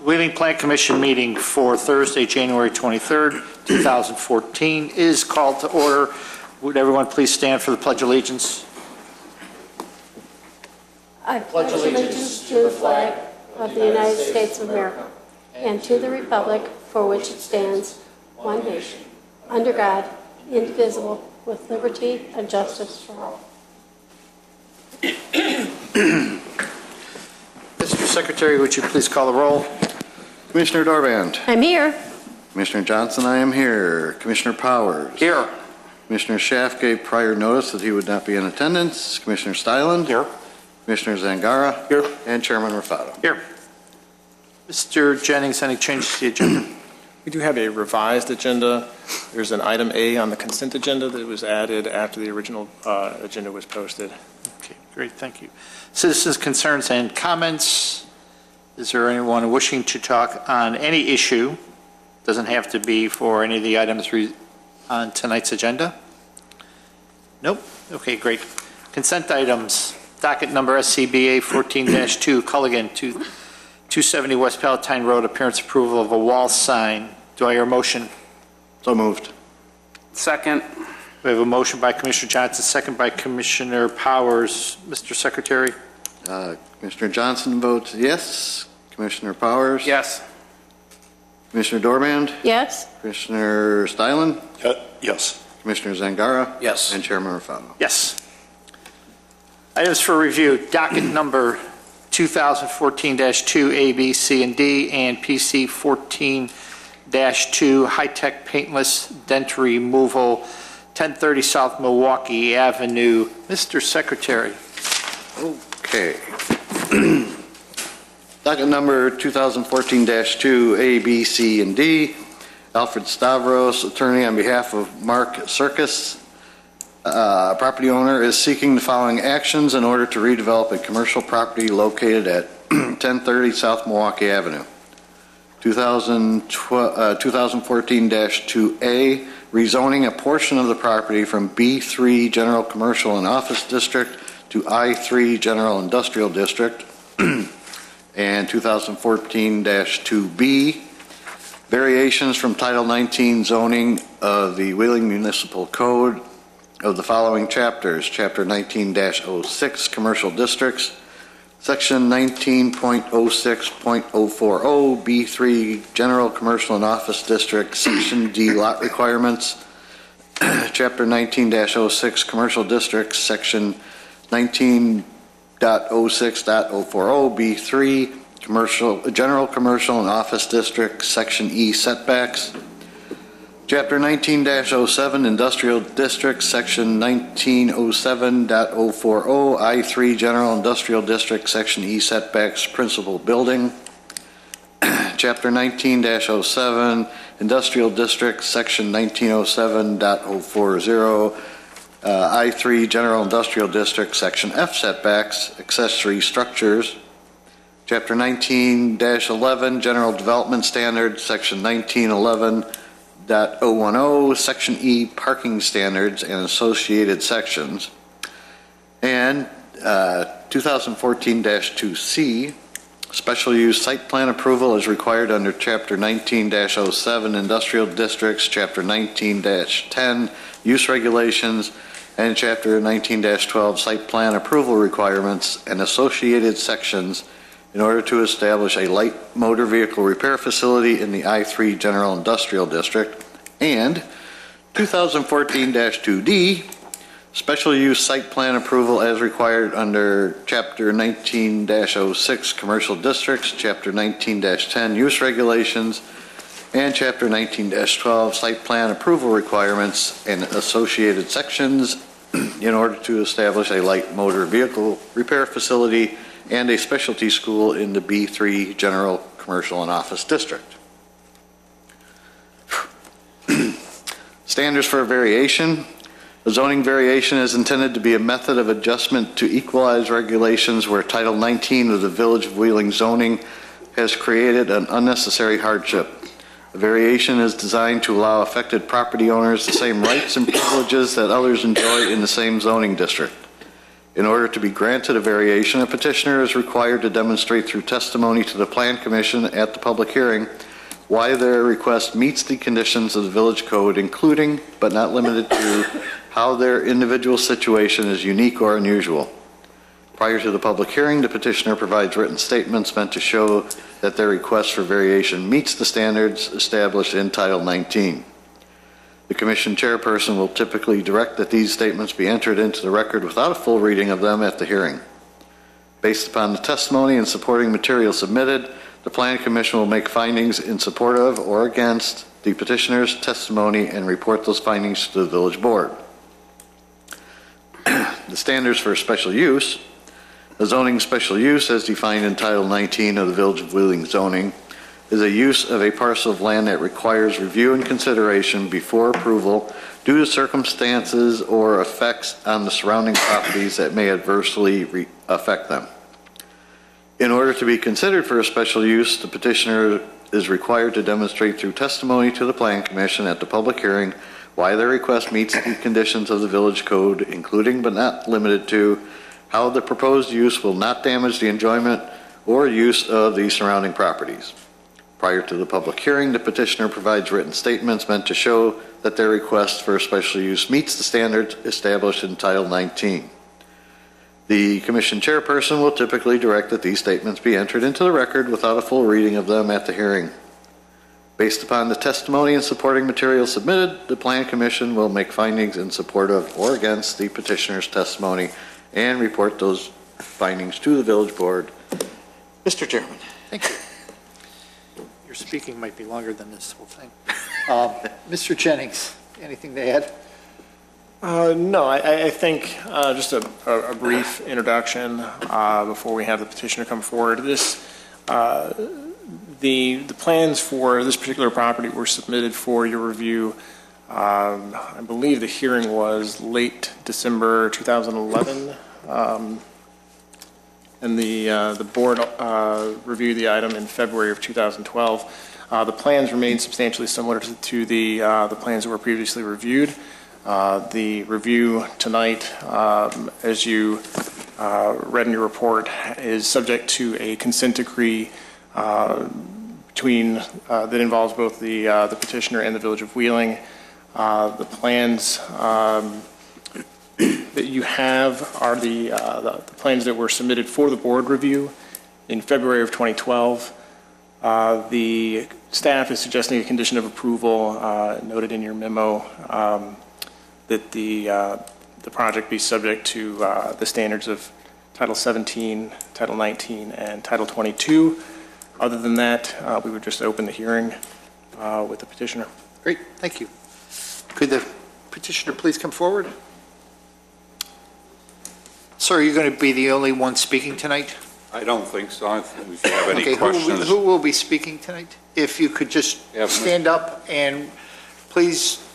Wheeling Plan Commission meeting for Thursday, January 23rd, 2014 is called to order. Would everyone please stand for the Pledge of Allegiance? I pledge allegiance to the flag of the United States of America and to the republic for which it stands, one nation, under God, indivisible, with liberty and justice for all. Mr. Secretary, would you please call the roll? Commissioner Dorband. I'm here. Commissioner Johnson, I am here. Commissioner Powers. Here. Commissioner Schaaf gave prior notice that he would not be in attendance. Commissioner Styland. Here. Commissioner Zangara. Here. And Chairman Raffato. Here. Mr. Jennings, any changes to the agenda? We do have a revised agenda. There's an item A on the consent agenda that was added after the original agenda was posted. Okay, great, thank you. Citizens' concerns and comments. Is there anyone wishing to talk on any issue? Doesn't have to be for any of the items on tonight's agenda. Nope. Okay, great. Consent items. Docket number SCBA 14-2, Culligan, 270 West Palatine Road, appearance approval of a wall sign. Do I hear a motion? So moved. Second. We have a motion by Commissioner Johnson, second by Commissioner Powers. Mr. Secretary? Commissioner Johnson votes yes. Commissioner Powers? Yes. Commissioner Dorband? Yes. Commissioner Styland? Yes. Commissioner Zangara? Yes. And Chairman Raffato. Yes. Items for review, docket number 2014-2 A, B, C, and D, and PC 14-2 high-tech paintless dent removal, 1030 South Milwaukee Avenue. Mr. Secretary. Okay. Docket number 2014-2 A, B, C, and D. Alfred Stavros, attorney on behalf of Mark Circus. Property owner is seeking the following actions in order to redevelop a commercial property located at 1030 South Milwaukee Avenue. 2014-2A, rezoning a portion of the property from B3 General Commercial and Office District to I3 General Industrial District. And 2014-2B, variations from Title 19 zoning of the Wheeling Municipal Code of the following chapters: Chapter 19-06, Commercial Districts, Section 19.06.040, B3, General Commercial and Office District, Section D, Lot Requirements, Chapter 19-06, Commercial Districts, Section 19.06.040, B3, General Commercial and Office District, Section E, Setbacks, Chapter 19-07, Industrial District, Section 1907.040, I3 General Industrial District, Section E, Setbacks, Principal Building, Chapter 19-07, Industrial District, Section 1907.040, I3 General Industrial District, Section F, Setbacks, Accessory Structures, Chapter 19-11, General Development Standards, Section 1911.010, Section E, Parking Standards and Associated Sections, and 2014-2C, Special Use Site Plan Approval is required under Chapter 19-07, Industrial Districts, Chapter 19-10, Use Regulations, and Chapter 19-12, Site Plan Approval Requirements and Associated Sections in order to establish a light motor vehicle repair facility in the I3 General Industrial District, and 2014-2D, Special Use Site Plan Approval as required under Chapter 19-06, Commercial Districts, Chapter 19-10, Use Regulations, and Chapter 19-12, Site Plan Approval Requirements and Associated Sections in order to establish a light motor vehicle repair facility and a specialty school in the B3 General Commercial and Office District. Standards for variation. A zoning variation is intended to be a method of adjustment to equalize regulations where Title 19 of the Village of Wheeling zoning has created an unnecessary hardship. A variation is designed to allow affected property owners the same rights and privileges that others enjoy in the same zoning district. In order to be granted a variation, a petitioner is required to demonstrate through testimony to the Plan Commission at the public hearing why their request meets the conditions of the village code, including but not limited to how their individual situation is unique or unusual. Prior to the public hearing, the petitioner provides written statements meant to show that their request for variation meets the standards established in Title 19. The commission chairperson will typically direct that these statements be entered into the record without a full reading of them at the hearing. Based upon the testimony and supporting material submitted, the Plan Commission will make findings in support of or against the petitioner's testimony and report those findings to the village board. The standards for special use. A zoning special use, as defined in Title 19 of the Village of Wheeling zoning, is a use of a parcel of land that requires review and consideration before approval due to circumstances or effects on the surrounding properties that may adversely affect them. In order to be considered for a special use, the petitioner is required to demonstrate through testimony to the Plan Commission at the public hearing why their request meets the conditions of the village code, including but not limited to how the proposed use will not damage the enjoyment or use of the surrounding properties. Prior to the public hearing, the petitioner provides written statements meant to show that their request for a special use meets the standards established in Title 19. The commission chairperson will typically direct that these statements be entered into the record without a full reading of them at the hearing. Based upon the testimony and supporting material submitted, the Plan Commission will make findings in support of or against the petitioner's testimony and report those findings to the village board. Mr. Chairman. Thank you. Your speaking might be longer than this whole thing. Mr. Jennings, anything to add? No, I think just a brief introduction before we have the petitioner come forward. The plans for this particular property were submitted for your review. I believe the hearing was late December 2011, and the board reviewed the item in February of 2012. The plans remain substantially similar to the plans that were previously reviewed. The review tonight, as you read in your report, is subject to a consent decree that involves both the petitioner and the Village of Wheeling. The plans that you have are the plans that were submitted for the board review in February of 2012. The staff is suggesting a condition of approval noted in your memo that the project be subject to the standards of Title 17, Title 19, and Title 22. Other than that, we would just open the hearing with the petitioner. Great, thank you. Could the petitioner please come forward? Sir, are you going to be the only one speaking tonight? I don't think so. If you have any Okay, questions. who will be speaking tonight? If you could just Yeah, stand up and please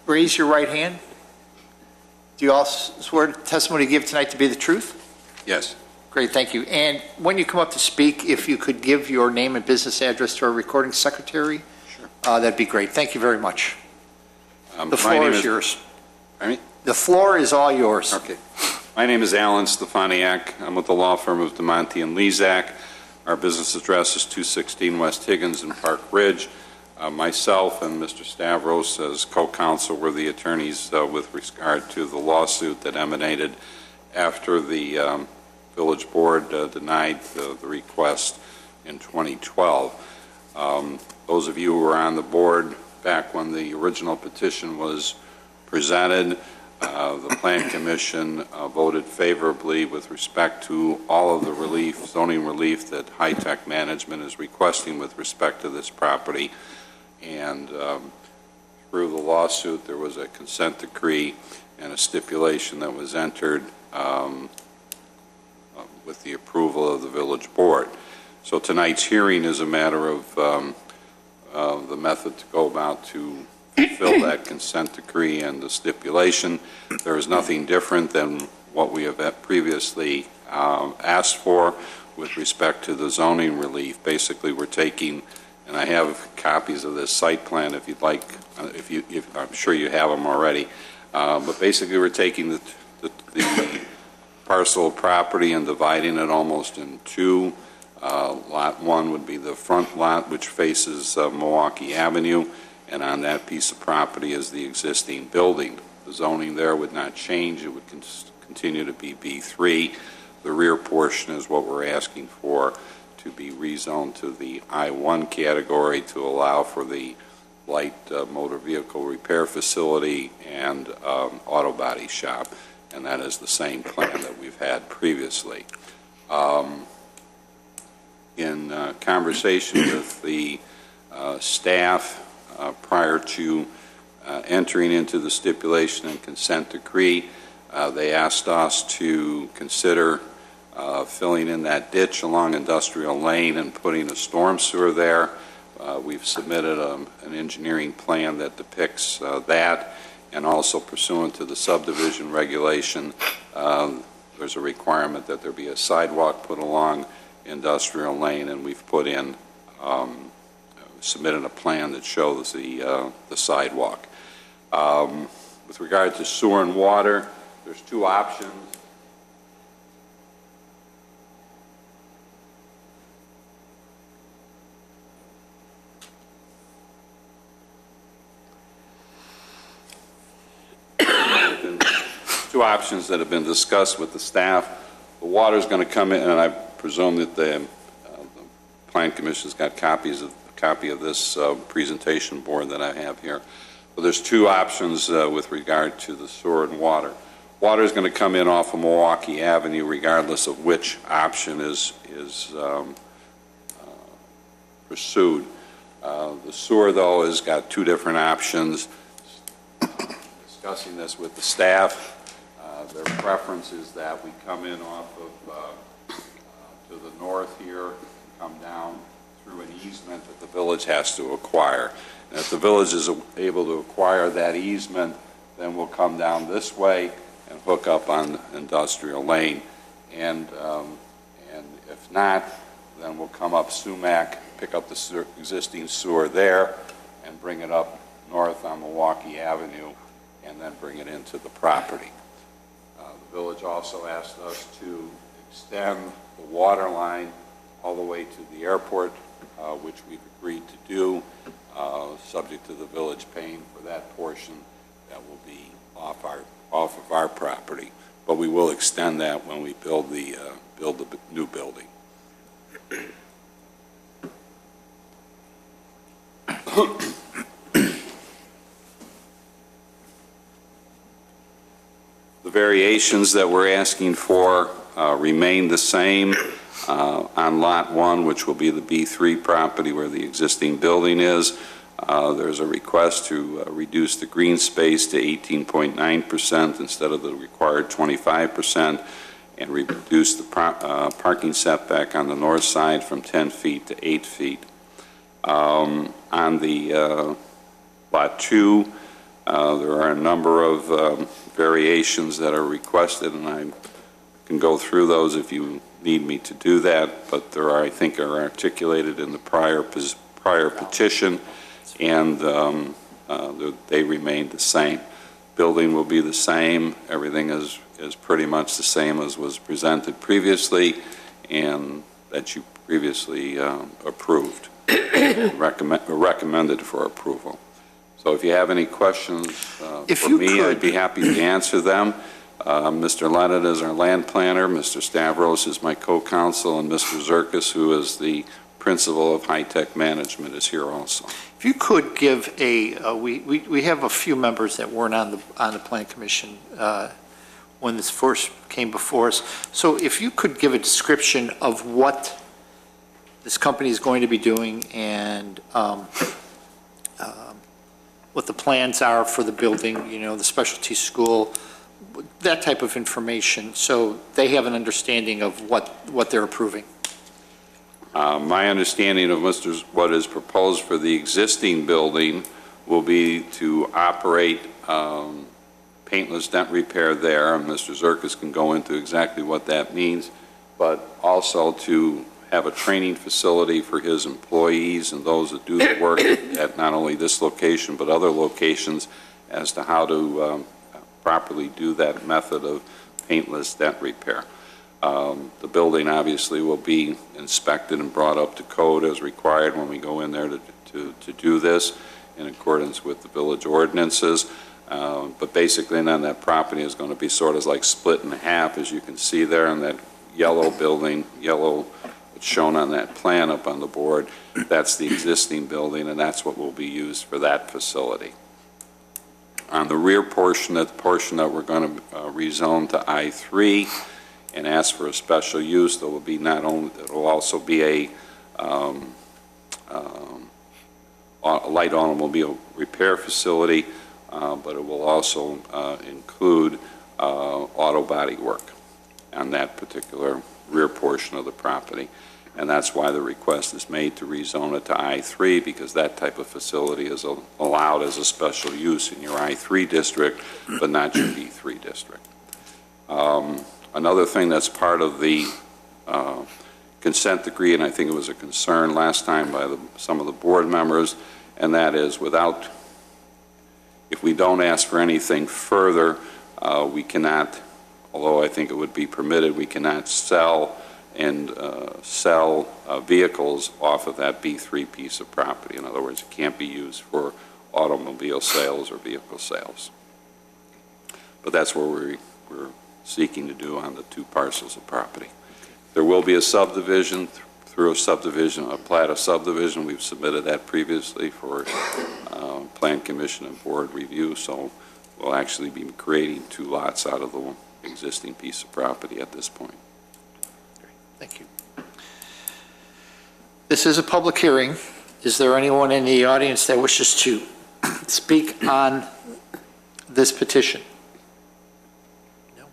raise your right hand. Do you all swear the testimony you give tonight to be the truth? Yes. Great, thank you. And when you come up to speak, if you could give your name and business address to our recording secretary, that'd be great. Thank you very much. The My floor name is yours. Pardon me? The floor is all yours. Okay. My name is Alan Stefaniak. I'm with the law firm of DeMonte and Lezak. Our business address is 216 West Higgins in Park Ridge. Myself and Mr. Stavros as co-counsel were the attorneys with regard to the lawsuit that emanated after the village board denied the request in 2012. Those of you who were on the board back when the original petition was presented, the Plan Commission voted favorably with respect to all of the relief, zoning relief that High Tech Management is requesting with respect to this property. And through the lawsuit, there was a consent decree and a stipulation that was entered with the approval of the village board. So tonight's hearing is a matter of the method to go about to fulfill that consent decree and the stipulation. There is nothing different than what we have previously asked for with respect to the zoning relief. Basically, we're taking, and I have copies of this site plan if you'd like, if I'm sure you have them already, but basically we're taking the parcel of property and dividing it almost in two. Lot 1 would be the front lot, which faces Milwaukee Avenue, and on that piece of property is the existing building. The zoning there would not change. It would continue to be B3. The rear portion is what we're asking for to be rezoned to the I1 category to allow for the light motor vehicle repair facility and auto body shop, and that is the same plan that we've had previously. In conversation with the staff prior to entering into the stipulation and consent decree, they asked us to consider filling in that ditch along Industrial Lane and putting a storm sewer there. We've submitted an engineering plan that depicts that, and also pursuant to the subdivision regulation, there's a requirement that there be a sidewalk put along Industrial Lane, and we've put in, submitted a plan that shows the sidewalk. With regard to sewer and water, there's two options. Two options that have been discussed with the staff. The water is going to come in, and I presume that the Plan Commission's got a copy of this presentation board that I have here. But there's two options with regard to the sewer and water. Water is going to come in off of Milwaukee Avenue, regardless of which option is pursued. The sewer, though, has got two different options. Discussing this with the staff, their preference is that we come in off of to the north here, come down through an easement that the village has to acquire. And if the village is able to acquire that easement, then we'll come down this way and hook up on Industrial Lane. And if not, then we'll come up Sumac, pick up the existing sewer there, and bring it up north on Milwaukee Avenue, and then bring it into the property. The village also asked us to extend the water line all the way to the airport, which we've agreed to do, subject to the village paying for that portion that will be off of our property. But we will extend that when we build the new building. The variations that we're asking for remain the same. On Lot 1, which will be the B3 property where the existing building is, there's a request to reduce the green space to 18.9% instead of the required 25%, and reduce the parking setback on the north side from 10 feet to 8 feet. On the Lot 2, there are a number of variations that are requested, and I can go through those if you need me to do that, but there are, I think, are articulated in the prior petition, and they remain the same. Building will be the same. Everything is pretty much the same as was presented previously, and that you previously approved, recommended for approval. So if you have any questions for me, I'd be happy to answer them. Mr. Leonard is our land planner, Mr. Stavros is my co-counsel, and Mr. Zerkis, who is the principal of High Tech Management, is here also. If you could give we have a few members that weren't on the Plan Commission when this first came before us. So if you could give a description of what this company is going to be doing and what the plans are for the building, you know, the specialty school, that type of information, so they have an understanding of what they're approving. My understanding of what is proposed for the existing building will be to operate paintless dent repair there, and Mr. Zerkis can go into exactly what that means, but also to have a training facility for his employees and those that do the work at not only this location but other locations as to how to properly do that method of paintless dent repair. The building obviously will be inspected and brought up to code as required when we go in there to do this in accordance with the village ordinances. But basically then that property is going to be sort of like split in half, as you can see there in that yellow building, it's shown on that plan up on the board. That's the existing building, and that's what will be used for that facility. On the rear portion, that portion that we're going to rezone to I3 and ask for a special use, there will be not only, it will also be a light automobile repair facility, but it will also include auto body work on that particular rear portion of the property. And that's why the request is made to rezone it to I3, because that type of facility is allowed as a special use in your I3 district, but not your B3 district. Another thing that's part of the consent decree, and I think it was a concern last time by some of the board members, and that is if we don't ask for anything further, we cannot, although I think it would be permitted, we cannot sell vehicles off of that B3 piece of property. In other words, it can't be used for automobile sales or vehicle sales. But that's what we're seeking to do on the two parcels of property. There will be a subdivision, through a plat of subdivision. We've submitted that previously for Plan Commission and Board review, so we'll actually be creating two lots out of the existing piece of property at this point. Thank you. This is a public hearing. Is there anyone in the audience that wishes to speak on this petition? No?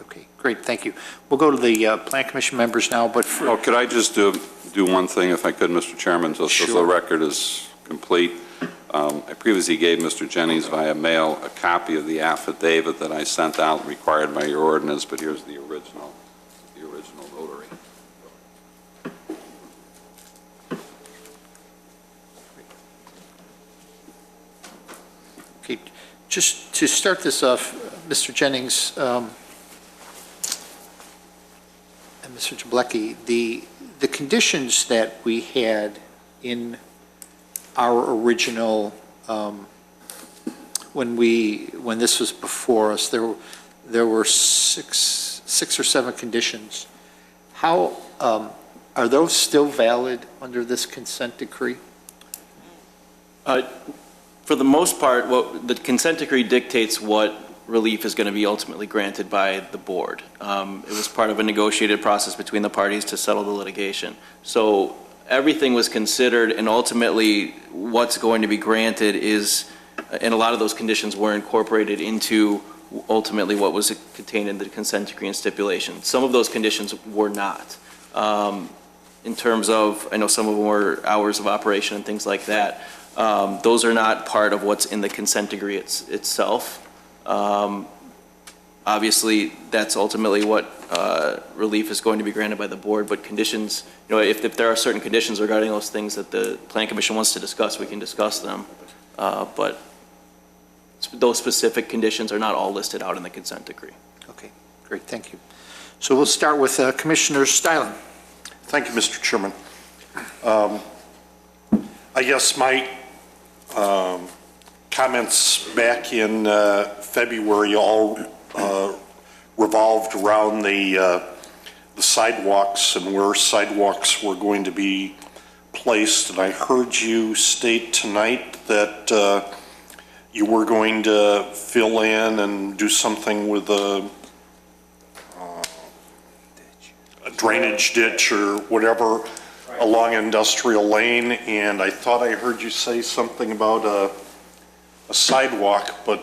Okay, great, thank you. We'll go to the Plan Commission members now, but Oh, could I just do one thing, if I could, Mr. Chairman, just so the record is complete? I previously gave Mr. Jennings via mail a copy of the affidavit that I sent out required by your ordinance, but here's the original notary. okay, just to start this off, Mr. Jennings and Mr. Jablecki, the conditions that we had in our original, when this was before us, there were six or seven conditions. How, are those still valid under this consent decree? For the most part, the consent decree dictates what relief is going to be ultimately granted by the board. It was part of a negotiated process between the parties to settle the litigation. So everything was considered, and ultimately what's going to be granted is, and a lot of those conditions were incorporated into ultimately what was contained in the consent decree and stipulation. Some of those conditions were not. In terms of, I know some of them were hours of operation and things like that. Those are not part of what's in the consent decree itself. Obviously, that's ultimately what relief is going to be granted by the board, but conditions, if there are certain conditions regarding those things that the Plan Commission wants to discuss, we can discuss them. But those specific conditions are not all listed out in the consent decree. Okay, great, thank you. So we'll start with Commissioner Stylen. Thank you, Mr. Chairman. I guess my comments back in February all revolved around the sidewalks and where sidewalks were going to be placed. And I heard you state tonight that you were going to fill in and do something with a drainage ditch or whatever along Industrial Lane, and I thought I heard you say something about a sidewalk, but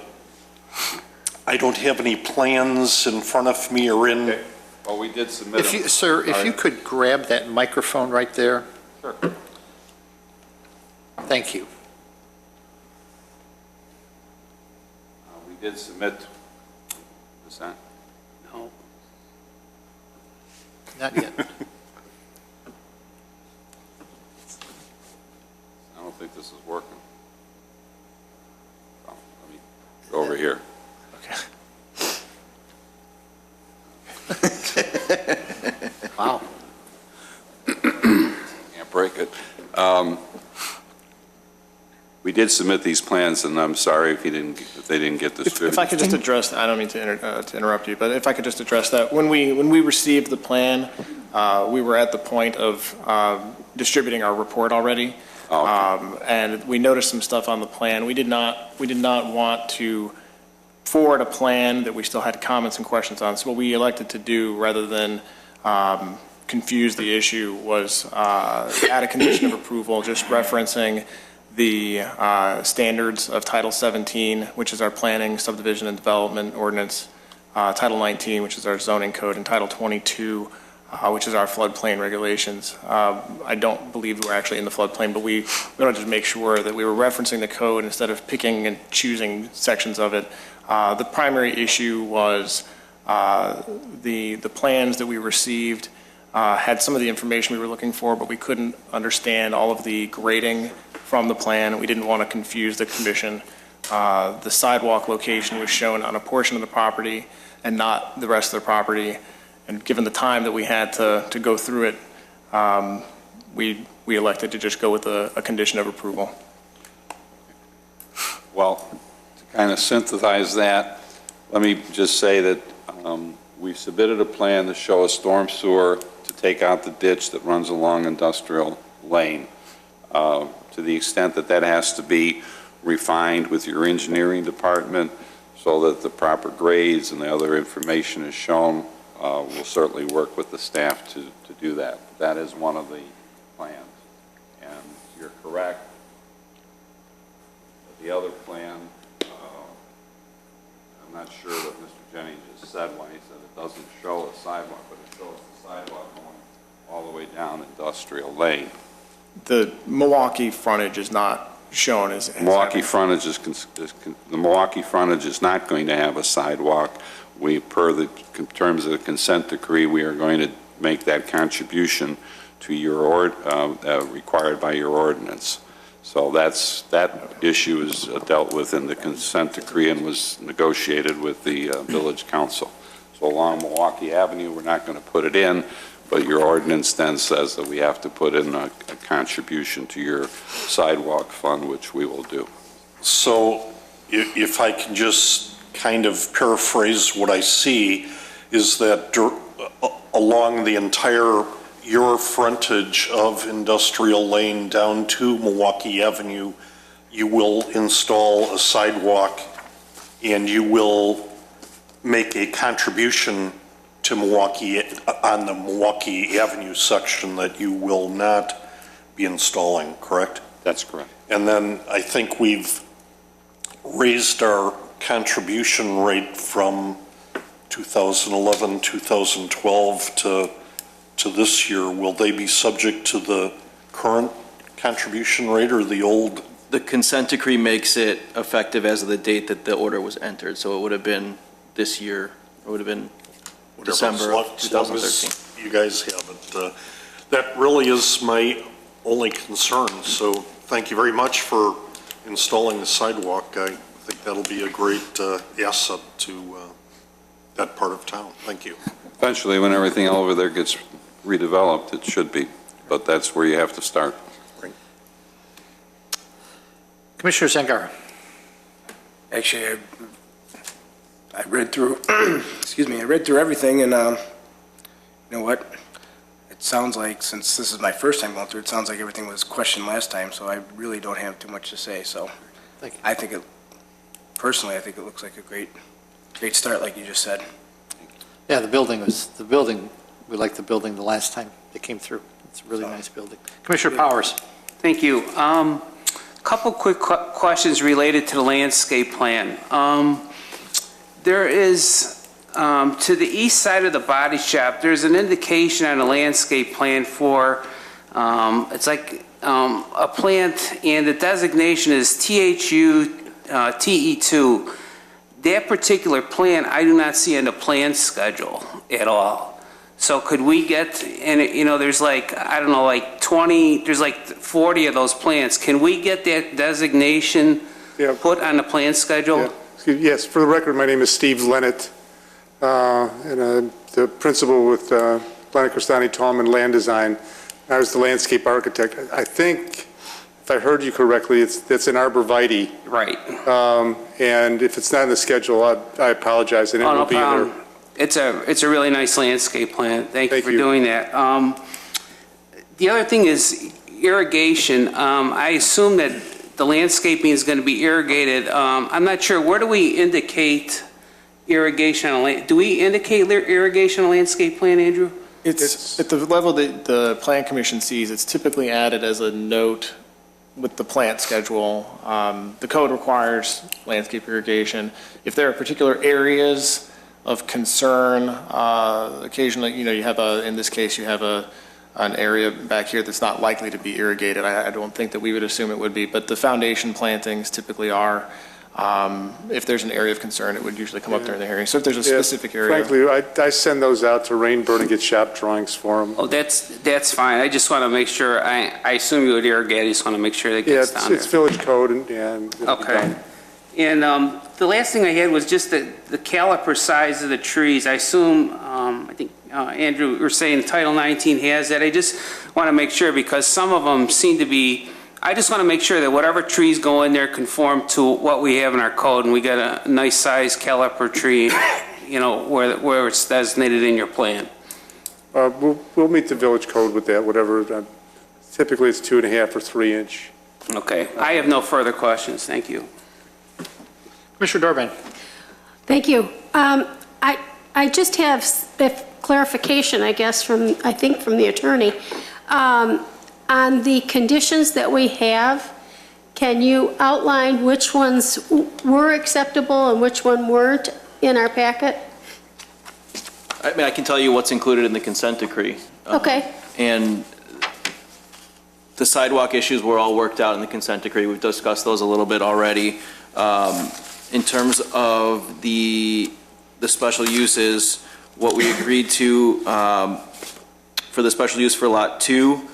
I don't have any plans in front of me or in. Okay. Well, we did submit them. Sir, if you could grab that microphone right there. Sure. Thank you. We did submit, is that? No. Not yet. I don't think this is working. Oh, let me go over here. Okay. break it. We did submit these plans, and I'm sorry if they didn't get distributed. If I could just address, I don't mean to interrupt you, but if I could just address that. When we received the plan, we were at the point of distributing our report already. And we noticed some stuff on the plan. We did not want to forward a plan that we still had comments and questions on. So what we elected to do, rather than confuse the issue, was add a condition of approval, just referencing the standards of Title 17, which is our planning, subdivision, and development ordinance, Title 19, which is our zoning code, and Title 22, which is our floodplain regulations. I don't believe we're actually in the floodplain, but we wanted to make sure that we were referencing the code instead of picking and choosing sections of it. The primary issue was the plans that we received had some of the information we were looking for, but we couldn't understand all of the grading from the plan. We didn't want to confuse the commission. The sidewalk location was shown on a portion of the property and not the rest of the property. And given the time that we had to go through it, we elected to just go with a condition of approval. Well, to kind of synthesize that, let me just say that we submitted a plan to show a storm sewer to take out the ditch that runs along Industrial Lane. To the extent that that has to be refined with your engineering department so that the proper grades and the other information is shown, we'll certainly work with the staff to do that. That is one of the plans. And you're correct. The other plan, I'm not sure what Mr. Jennings just said when he said it doesn't show a sidewalk, but it shows the sidewalk going all the way down Industrial Lane. The Milwaukee frontage is not shown as Milwaukee frontage the Milwaukee frontage is not going to have a sidewalk. Per the terms of the consent decree, we are going to make that contribution to your required by your ordinance. So that issue is dealt with in the consent decree and was negotiated with the village council. So along Milwaukee Avenue, we're not going to put it in, but your ordinance then says that we have to put in a contribution to your sidewalk fund, which we will do. So if I can just kind of paraphrase what I see, is that along the entire your frontage of Industrial Lane down to Milwaukee Avenue, you will install a sidewalk and you will make a contribution to Milwaukee on the Milwaukee Avenue section that you will not be installing, correct? That's correct. And then I think we've raised our contribution rate from 2011, 2012 to this year. Will they be subject to the current contribution rate or the old? The consent decree makes it effective as of the date that the order was entered, so it would have been this year, it would have been December of 2013. You guys have it. That really is my only concern, so thank you very much for installing the sidewalk. I think that'll be a great asset to that part of town. Thank you. Eventually, when everything over there gets redeveloped, it should be, but that's where you have to start. Commissioner Zangara. Actually, I read through, excuse me, I read through everything, and you know what? It sounds like, since this is my first time going through, it sounds like everything was questioned last time, so I really don't have too much to say, so. Thank you. I think personally, I think it looks like a great start, like you just said. Yeah, the building, we liked the building the last time it came through. It's a really nice building. Commissioner Powers. Thank you. Couple quick questions related to the landscape plan. There is, to the east side of the body shop, there's an indication on the landscape plan for, it's like a plant, and the designation is THU TE2. That particular plan, I do not see on the plan schedule at all. So could we get, and you know, there's like, I don't know, like 20, there's like 40 of those plants. Can we get that designation put on the plan schedule? Yeah. Yes, for the record, my name is Steve Lennett, and I'm the principal with Lennett Crestani Tallman Land Design. I was the landscape architect. I think, if I heard you correctly, it's an arborvitae. Right. And if it's not in the schedule, I apologize, and it Oh, no will be in problem. there. It's a really nice landscape plan. Thank you Thank for you. doing that. The other thing is irrigation. I assume that the landscaping is going to be irrigated. I'm not sure, where do we indicate irrigation? Do we indicate irrigation on landscape plan, Andrew? It's at the level that the Plan Commission sees, it's typically added as a note with the plant schedule. The code requires landscape irrigation. If there are particular areas of concern, occasionally, you have in this case, you have an area back here that's not likely to be irrigated. I don't think that we would assume it would be, but the foundation plantings typically are. If there's an area of concern, it would usually come up during the hearing. So if there's a Yeah, specific area. Frankly, I send those out to Rainburn and get shop drawings for them. Oh, that's fine. I just want to make sure, I assume you would irrigate, I just want to make sure that Yeah, gets down it's there. village code, and it'll be Okay. done. And the last thing I had was just the caliper size of the trees. I assume, I think, Andrew, you were saying Title 19 has that. I just want to make sure, because some of them seem to be, I just want to make sure that whatever trees go in there conform to what we have in our code, and we got a nice size caliper tree, where it's designated in your plan. We'll meet the village code with that, whatever. Typically, it's 2.5 or 3 inch. Okay. I have no further questions. Thank you. Commissioner Dorbin. Thank you. I just have a clarification, I guess, from the attorney. On the conditions that we have, can you outline which ones were acceptable and which one weren't in our packet? I mean, I can tell you what's included in the consent decree. Okay. And the sidewalk issues were all worked out in the consent decree. We've discussed those a little bit already. In terms of the special uses, what we agreed to for the special use for Lot 2,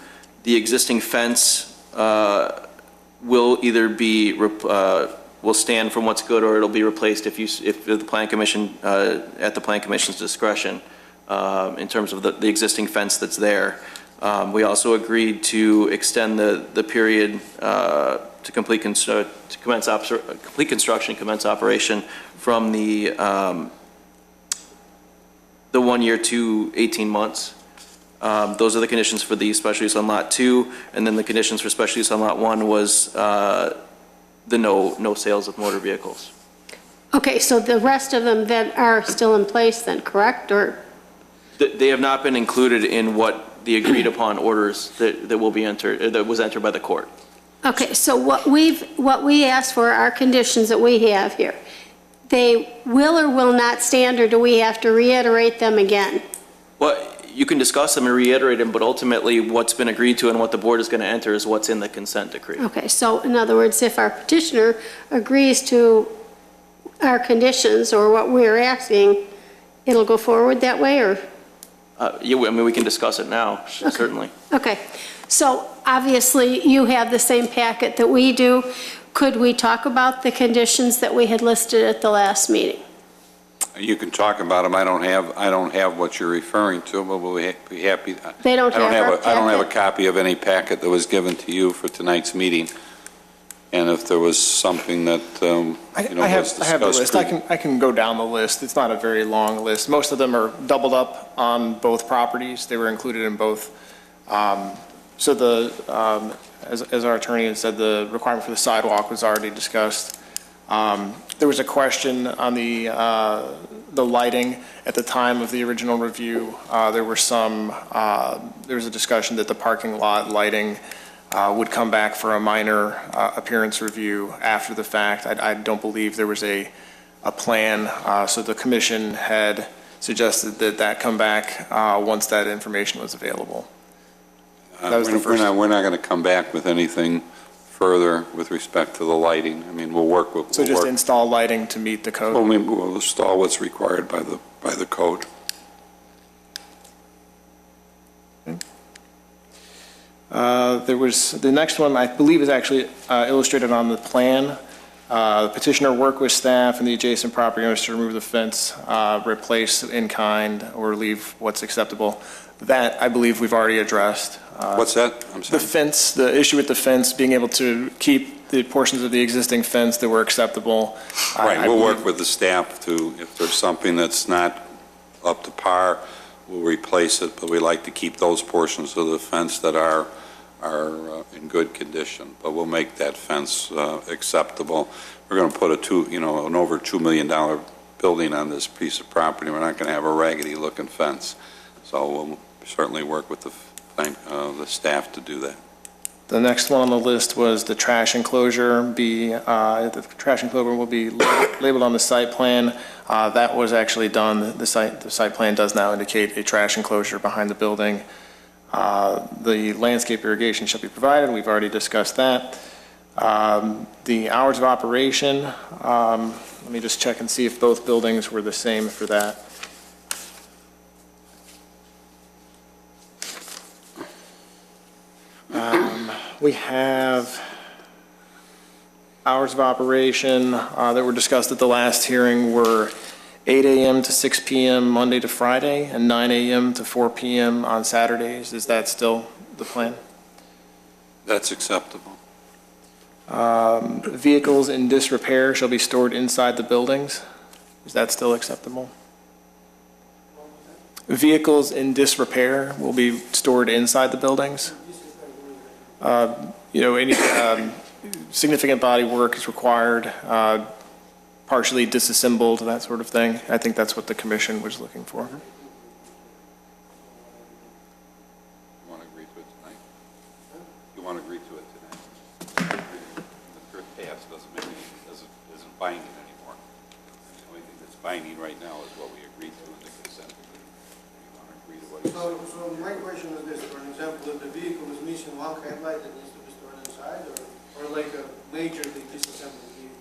the existing fence will either be, will stand from what's good, or it'll be replaced if the Plan Commission, at the Plan Commission's discretion, in terms of the existing fence that's there. We also agreed to extend the period to complete construction, commence operation from the 1 year to 18 months. Those are the conditions for the special use on Lot 2, and then the conditions for special use on Lot 1 was the no sales of motor vehicles. Okay, so the rest of them then are still in place then, correct? Or They have not been included in what the agreed upon orders that will be entered, that was entered by the court. okay, so what we asked for, our conditions that we have here, they will or will not stand, or do we have to reiterate them again? Well, you can discuss them and reiterate them, but ultimately what's been agreed to and what the board is going to enter is what's in the consent decree. Okay, so in other words, if our petitioner agrees to our conditions or what we're asking, it'll go forward that way, or? Yeah, I mean, we can discuss it now, certainly. Okay, so obviously you have the same packet that we do. Could we talk about the conditions that we had listed at the last meeting? You can talk about them. I don't have what you're referring to, but we'll be happy. They don't have our I don't have a packet? copy of any packet that was given to you for tonight's meeting. And if there was something that, I was have the discussed. list. I can go down the list. It's not a very long list. Most of them are doubled up on both properties. They were included in both. So as our attorney had said, the requirement for the sidewalk was already discussed. There was a question on the lighting at the time of the original review. There was a discussion that the parking lot lighting would come back for a minor appearance review after the fact. I don't believe there was a plan, so the commission had suggested that come back once that information was available. That was the first. We're not going to come back with anything further with respect to the lighting. I mean, we'll work with. So just install lighting to meet the code? We'll install what's required by the code. There was, the next one, I believe, is actually illustrated on the plan. The petitioner worked with staff and the adjacent property owners to remove the fence, replace in kind, or leave what's acceptable. That, I believe, we've already addressed. What's that? I'm The sorry. fence, the issue with the fence, being able to keep the portions of the existing fence that were acceptable. Right, I we'll work believe- with the staff to, if there's something that's not up to par, we'll replace it, but we like to keep those portions of the fence that are in good condition. But we'll make that fence acceptable. We're going to put an over $2 million building on this piece of property. We're not going to have a raggedy-looking fence. So we'll certainly work with the staff to do that. The next one on the list was the trash enclosure. The trash enclosure will be labeled on the site plan. That was actually done. The site plan does now indicate a trash enclosure behind the building. The landscape irrigation shall be provided. We've already discussed that. The hours of operation, let me just check and see if both buildings were the same for that. We have hours of operation that were discussed at the last hearing were 8 a.m. to 6 p.m. Monday to Friday, and 9 a.m. to 4 p.m. on Saturdays. Is that still the plan? That's acceptable. Vehicles in disrepair shall be stored inside the buildings. Is that still acceptable? Vehicles in disrepair will be stored inside the buildings. Any significant body work is required, partially disassembled, that sort of thing. I think that's what the commission was looking for. You want to agree to it tonight? You want to agree to it tonight? The first pass isn't binding anymore. The only thing that's binding right now is what we agreed to in the consent decree. You want to agree to what he said? So my question is this, for example, if the vehicle is missing one headlight that needs to be stored inside, or like a major disassembled vehicle?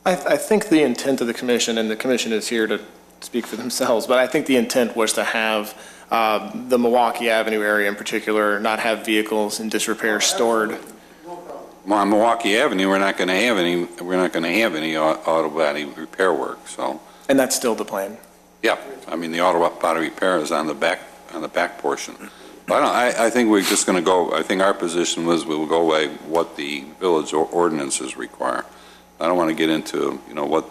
I think the intent of the commission, and the commission is here to speak for themselves, but I think the intent was to have the Milwaukee Avenue area in particular not have vehicles in disrepair stored. Well, on Milwaukee Avenue, we're not going to have any auto body repair work, so. And that's still the plan. Yeah, I mean, the auto body repair is on the back portion. But I think we're just going to go, I think our position was we will go by what the village ordinances require. I don't want to get into, what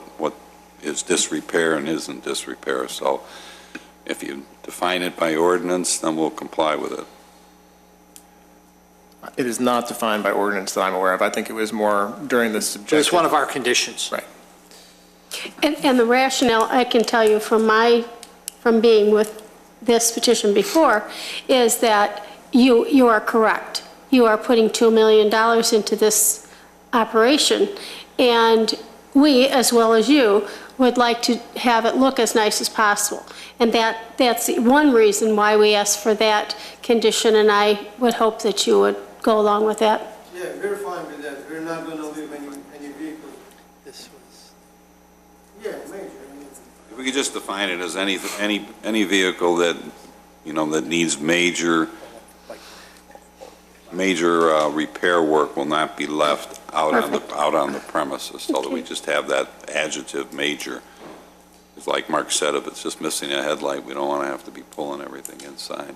is disrepair and isn't disrepair. So if you define it by ordinance, then we'll comply with it. It is not defined by ordinance that I'm aware of. I think it was more during the subjective. It's one of our conditions. Right. And the rationale, I can tell you from being with this petition before, is that you are correct. You are putting $2 million into this operation, and we, as well as you, would like to have it look as nice as possible. And that's the one reason why we asked for that condition, and I would hope that you would go along with that. Yeah, we're fine with that. We're not going to leave any vehicles. This was. Yeah, major. If we could just define it as any vehicle that, that needs major repair work will not be left out on the premises, so that we just have that adjective major. It's like Mark said, if it's just missing a headlight, we don't want to have to be pulling everything inside.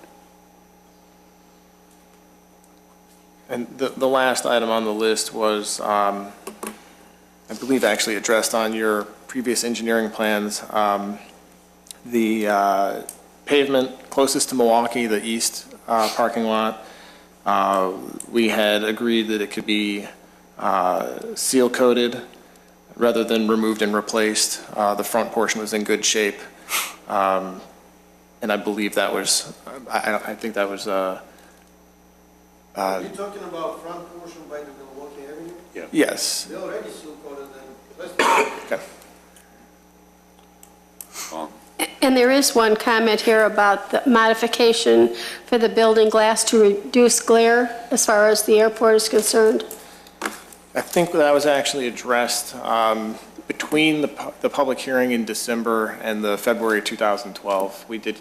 And the last item on the list was, I believe actually addressed on your previous engineering plans, the pavement closest to Milwaukee, the east parking lot. We had agreed that it could be seal coated rather than removed and replaced. The front portion was in good shape. And I believe that was, I think that was, Are you talking about front portion by the Milwaukee Avenue? Yeah. yes. They already seal coated them. Okay. Well, And there is one comment here about the modification for the building glass to reduce glare as far as the airport is concerned. I think that was actually addressed between the public hearing in December and the February 2012. We did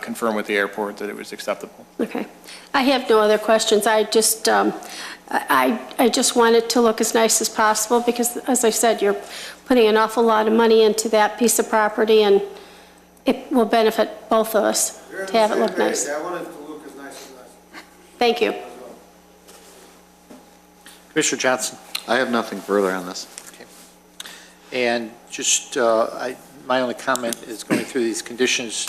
confirm with the airport that it was acceptable. Okay. I have no other questions. I just want it to look as nice as possible because, as I said, you're putting an awful lot of money into that piece of property, and it will benefit both of us You're on to have the it same look nice. page. I want it to look as nice as nice Thank you. as well. Commissioner Johnson? I have nothing further on this. And just, my only comment is going through these conditions,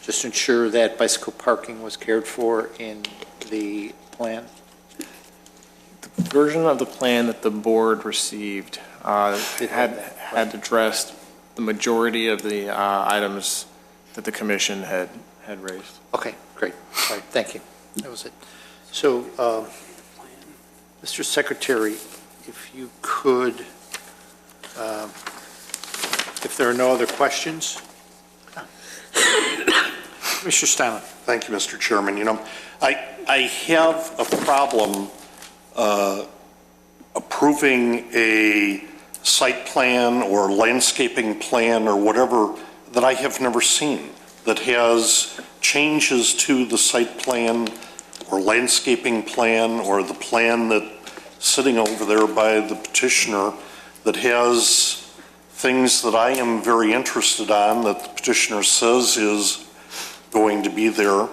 just to ensure that bicycle parking was cared for in the plan. Version of the plan that the board received had addressed the majority of the items that the commission had raised. Okay, great. All right, thank you. That was it. So, Mr. Secretary, if you could, if there are no other questions? Mr. Steinle. Thank you, Mr. Chairman. You know, I have a problem approving a site plan or landscaping plan or whatever that I have never seen, that has changes to the site plan or landscaping plan or the plan that sitting over there by the petitioner that has things that I am very interested on that the petitioner says is going to be there.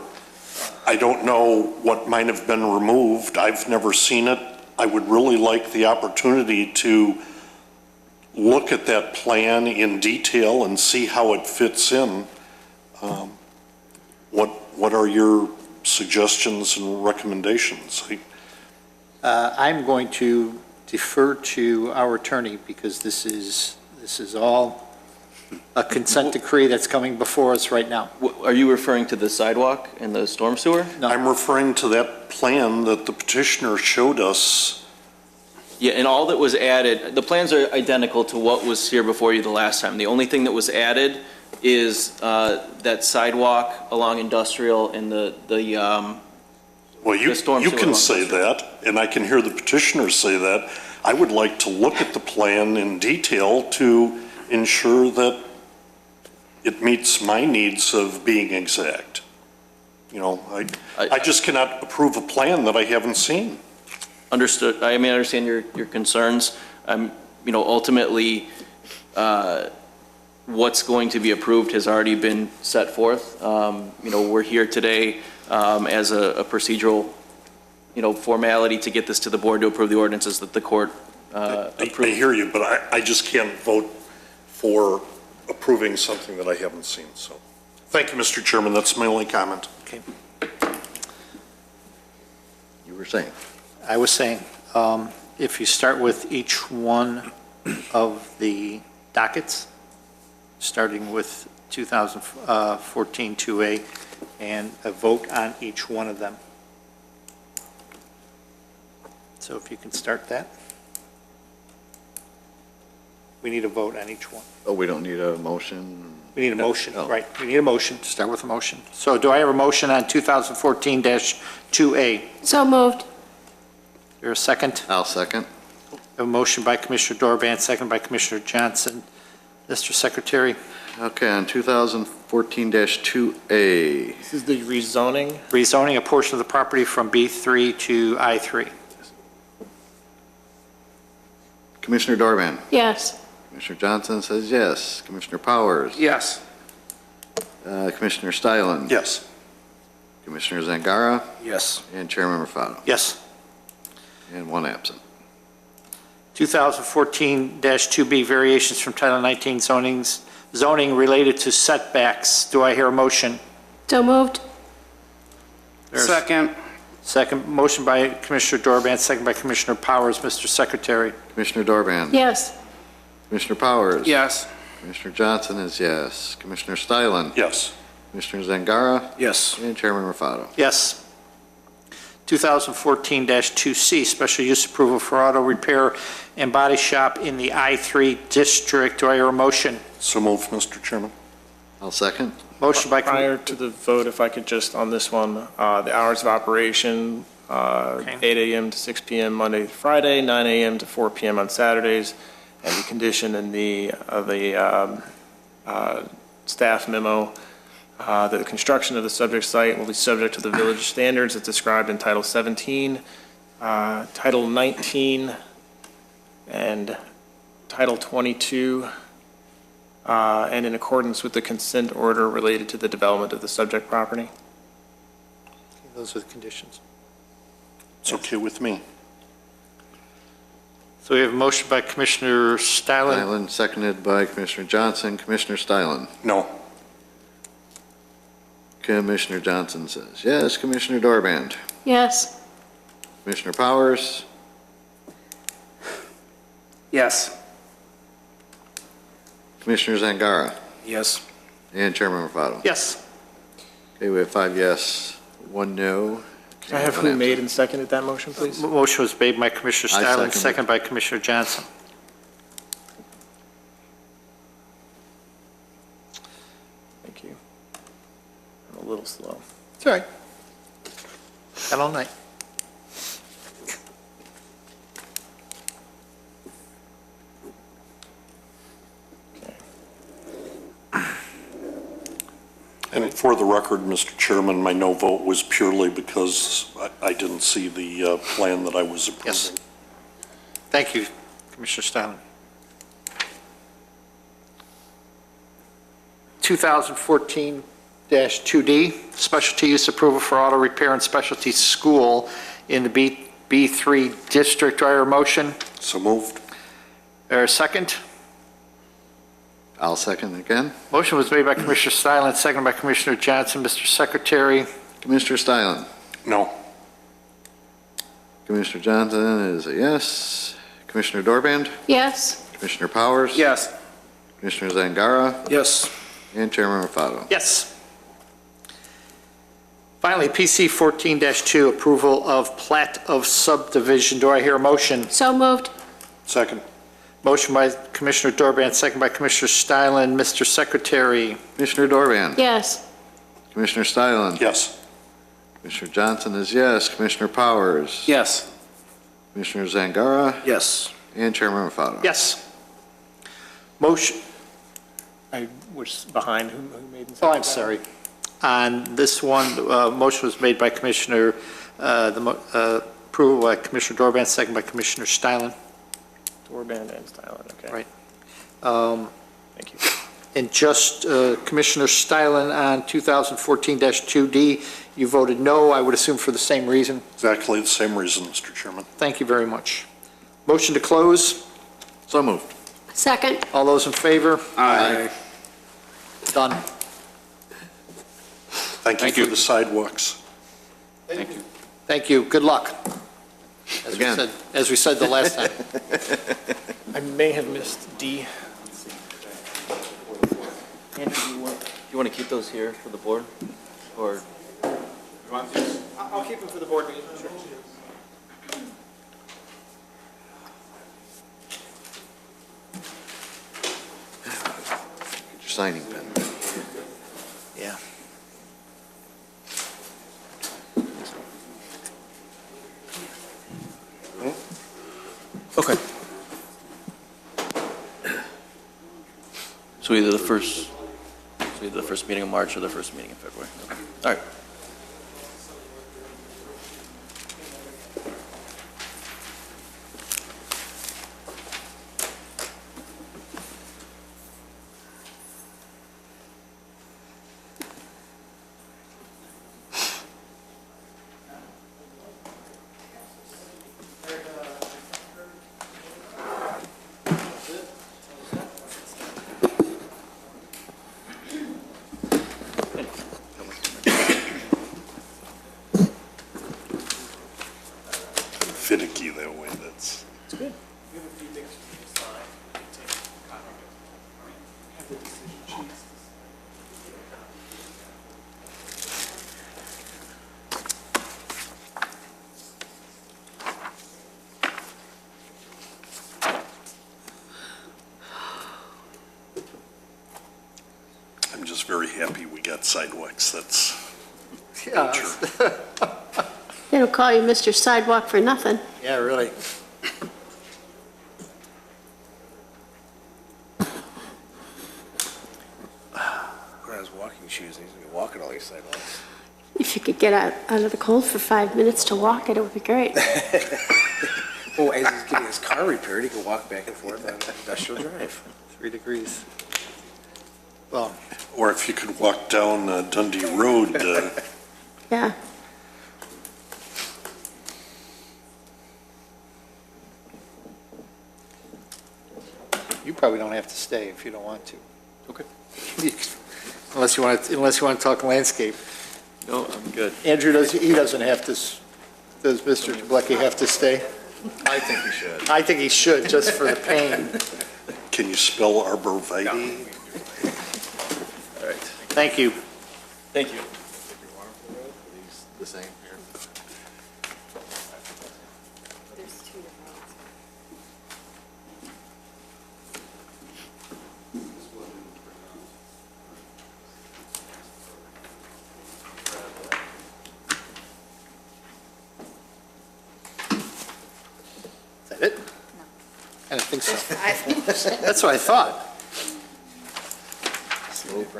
I don't know what might have been removed. I've never seen it. I would really like the opportunity to look at that plan in detail and see how it fits in. What are your suggestions and recommendations? I'm going to defer to our attorney because this is all a consent decree that's coming before us right now. Are you referring to the sidewalk and the storm sewer? No. I'm referring to that plan that the petitioner showed us. Yeah, and all that was added, the plans are identical to what was here before you the last time. The only thing that was added is that sidewalk along Industrial and Well, the storm you sewer can along say that, and I can hear the petitioner say that. I would like to look at the plan in detail to ensure that it meets my needs of being exact. You know, I just cannot approve a plan that I haven't seen. Understood. I mean, I understand your concerns. You know, ultimately, what's going to be approved has already been set forth. You know, we're here today as a procedural, you know, formality to get this to the board to approve the ordinances that the court I approved. hear you, but I just can't vote for approving something that I haven't seen, so. Thank you, Mr. Chairman. That's my only comment. Okay. You were saying? I was saying, if you start with each one of the dockets, starting with 2014 2A, and a vote on each one of them. So if you can start that. We need a vote on each one. Oh, we don't need a motion? We need a motion, Oh. right. We need a motion. Start with a motion. So do I have a motion on 2014-2A? So moved. There a second? I'll second. A motion by Commissioner Dorban, second by Commissioner Johnson. Mr. Secretary? Okay, on 2014-2A. This is the rezoning. Rezoning a portion of the property from B3 to I3. Commissioner Dorban. Yes. Commissioner Johnson says yes. Commissioner Powers. Yes. Commissioner Stylen. Yes. Commissioner Zangara. Yes. And Chairman Raffato. Yes. And one absent. 2014-2B, variations from Title 19 zoning related to setbacks. Do I hear a motion? So moved. Second. Second, motion by Commissioner Dorban, second by Commissioner Powers. Mr. Secretary? Commissioner Dorban. Yes. Commissioner Powers. Yes. Commissioner Johnson is yes. Commissioner Stylen. Yes. Commissioner Zangara. Yes. And Chairman Raffato. Yes. 2014-2C, special use approval for auto repair and body shop in the I3 district. Do I hear a motion? So moved, Mr. Chairman. I'll second. Motion by, Prior to the vote, if I could just, on this one, the hours of operation, 8 a.m. to 6 p.m. Monday to Friday, 9 a.m. to 4 p.m. on Saturdays, and the condition in the staff memo that the construction of the subject site will be subject to the village standards as described in Title 17, Title 19, and Title 22 and in accordance with the consent order related to the development of the subject property. Those are the conditions. It's okay with me. So we have a motion by Commissioner Stylin. Stylin, seconded by Commissioner Johnson. Commissioner Stylin. No. Commissioner Johnson says yes. Commissioner Dorband. Yes. Commissioner Powers. Yes. Commissioner Zangara. Yes. And Chairman Raffato. Yes. Okay, we have 5 yes, 1 no. Can I have who made and seconded that motion, please? Motion was made by Commissioner I Stylin, second it. second by Commissioner Johnson. Thank you. I'm a little slow. It's all right. Got all night. And for the record, Mr. Chairman, my no vote was purely because I didn't see the plan that I was approving. Yes. Thank you, Commissioner Stylin. 2014-2D, specialty use approval for auto repair and specialty school in the B3 district. Do I hear a motion? So moved. Or a second? I'll second again. Motion was made by Commissioner Stylin, seconded by Commissioner Johnson. Mr. Secretary? Commissioner Stylin. No. Commissioner Johnson is a yes. Commissioner Dorband. Yes. Commissioner Powers. Yes. Commissioner Zangara. Yes. And Chairman Raffato. Yes. Finally, PC 14-2, approval of plat of subdivision. Do I hear a motion? So moved. Second. Motion by Commissioner Dorband, second by Commissioner Stylin. Mr. Secretary? Commissioner Dorband. Yes. Commissioner Stylin. Yes. Commissioner Johnson is yes. Commissioner Powers. Yes. Commissioner Zangara. Yes. And Chairman Raffato. Yes. Motion, I was behind. Who made and seconded? oh, I'm sorry. On this one, motion was made by Commissioner, approval by Commissioner Dorband, second by Commissioner Stylin. Dorband and Stylin, okay. Right. Thank you. And just Commissioner Stylin on 2014-2D, you voted no, I would assume for the same reason. Exactly the same reason, Mr. Chairman. Thank you very much. Motion to close. So moved. Second. All those in favor? Aye. Done. Thank you for the sidewalks. Thank you. Thank you. Good luck. Again. As we said the last time. I may have missed D. Andrew, do you want to keep those here for the board? Or? I'll keep them for the board meeting. Sure. Get your signing pen. Yeah. Okay. So either the first meeting of March or the first meeting in February. Okay. All right. Finicky that way, that's. I'm just very happy we got sidewalks, that's Yeah, nature. They don't call you Mr. Sidewalk for nothing. yeah, really. When I was walking shoes, I used to be walking all these sidewalks. If you could get out of the cold for 5 minutes to walk it, it would be great. Oh, as he's getting his car repaired, he can walk back and forth on Industrial Drive. 3 degrees. Well, Or if you could walk down Dundee Road, Yeah. you probably don't have to stay if you don't want to. Okay. Unless you want to talk landscape. No, I'm good. Andrew, he doesn't have to, does Mr. Chaplecki have to stay? I think you should. I think he should, just for the pain. can you spell arborvitae? All right. Thank you. Thank you. The same here. Is that it? I don't think so. That's what I thought.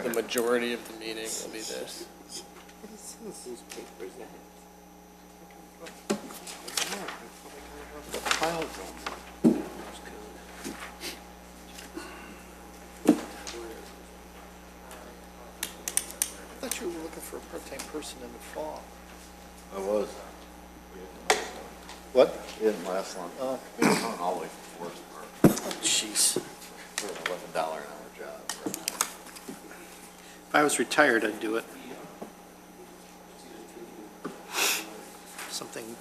The majority of the meeting will be this. I thought you were looking for a part-time person in the fall. I was. What? It didn't last long. Oh, We were going all the way from Forest Park jeez. for an $11 an hour job. If I was retired, I'd do it. Something.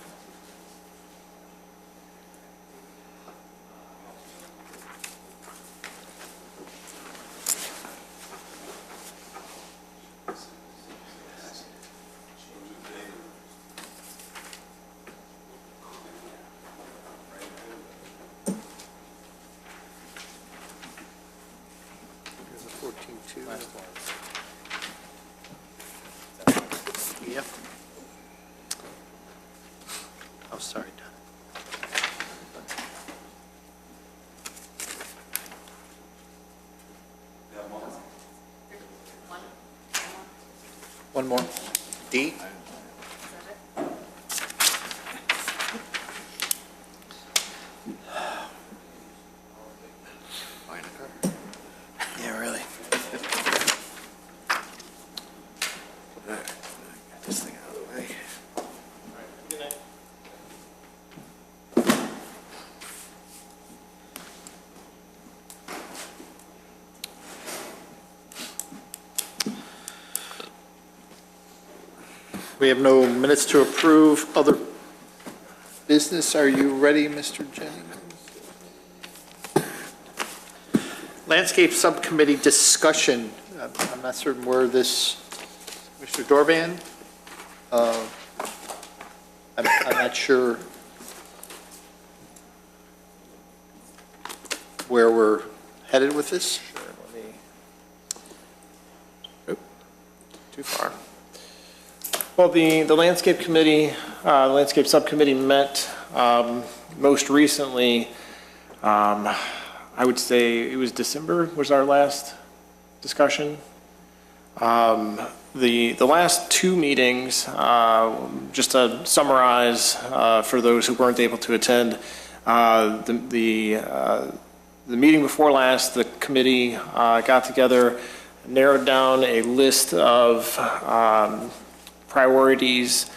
Here's a 14-2. Yep. Oh, sorry, Don. One more. D? Yeah, really. All right, get this thing out of the way. We have no minutes to approve. Other business, are you ready, Mr. Jennings? Landscape Subcommittee discussion. I'm not certain where this, Mr. Dorvan? I'm not sure where we're headed with this. Sure, let me. Oop, too far. Well, the Landscape Committee, the Landscape Subcommittee met most recently, I would say it was December was our last discussion. The last two meetings, just to summarize for those who weren't able to attend, the meeting before last, the committee got together, narrowed down a list of priorities,